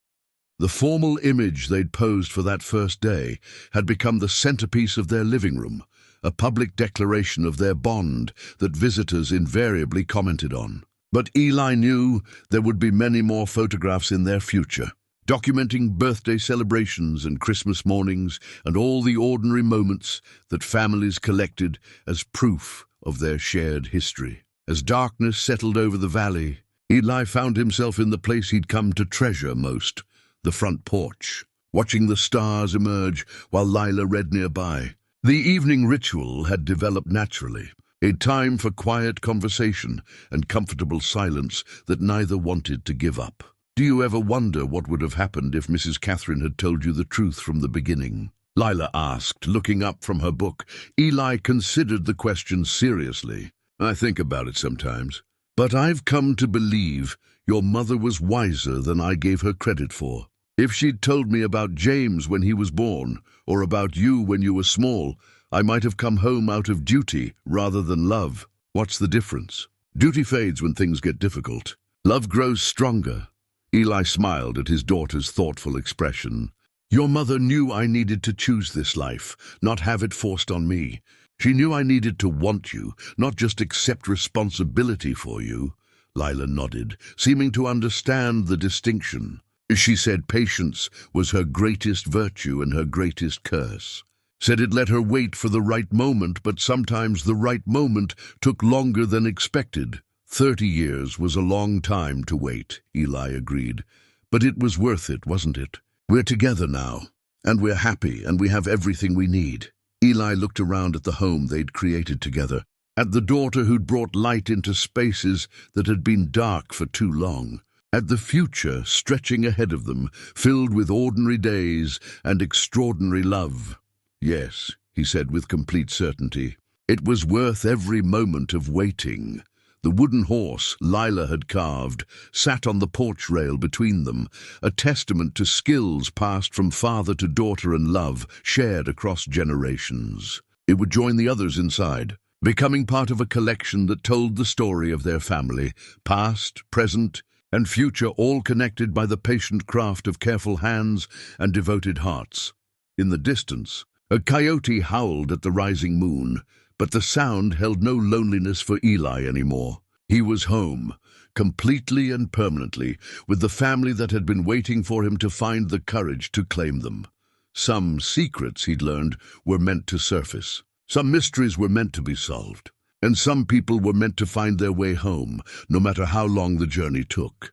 The formal image they'd posed for that first day had become the centerpiece of their living room, a public declaration of their bond that visitors invariably commented on. But Eli knew there would be many more photographs in their future, documenting birthday celebrations and Christmas mornings and all the ordinary moments that families collected as proof of their shared history. As darkness settled over the valley, Eli found himself in the place he'd come to treasure most, the front porch, watching the stars emerge while Lila read nearby. The evening ritual had developed naturally, a time for quiet conversation and comfortable silence that neither wanted to give up. "Do you ever wonder what would have happened if Mrs. Catherine had told you the truth from the beginning?" Lila asked, looking up from her book. Eli considered the question seriously. "I think about it sometimes. But I've come to believe your mother was wiser than I gave her credit for. If she'd told me about James when he was born, or about you when you were small, I might have come home out of duty rather than love. What's the difference? Duty fades when things get difficult. Love grows stronger." Eli smiled at his daughter's thoughtful expression. "Your mother knew I needed to choose this life, not have it forced on me. She knew I needed to want you, not just accept responsibility for you." Lila nodded, seeming to understand the distinction. She said patience was her greatest virtue and her greatest curse. Said it let her wait for the right moment, but sometimes the right moment took longer than expected. 30 years was a long time to wait, Eli agreed. But it was worth it, wasn't it? We're together now, and we're happy, and we have everything we need. Eli looked around at the home they'd created together, at the daughter who'd brought light into spaces that had been dark for too long, at the future stretching ahead of them, filled with ordinary days and extraordinary love. "Yes," he said with complete certainty. It was worth every moment of waiting. The wooden horse Lila had carved sat on the porch rail between them, a testament to skills passed from father to daughter and love shared across generations. It would join the others inside, becoming part of a collection that told the story of their family, past, present, and future, all connected by the patient craft of careful hands and devoted hearts. In the distance, a coyote howled at the rising moon, but the sound held no loneliness for Eli anymore. He was home, completely and permanently, with the family that had been waiting for him to find the courage to claim them. Some secrets, he'd learned, were meant to surface. Some mysteries were meant to be solved. And some people were meant to find their way home, no matter how long the journey took.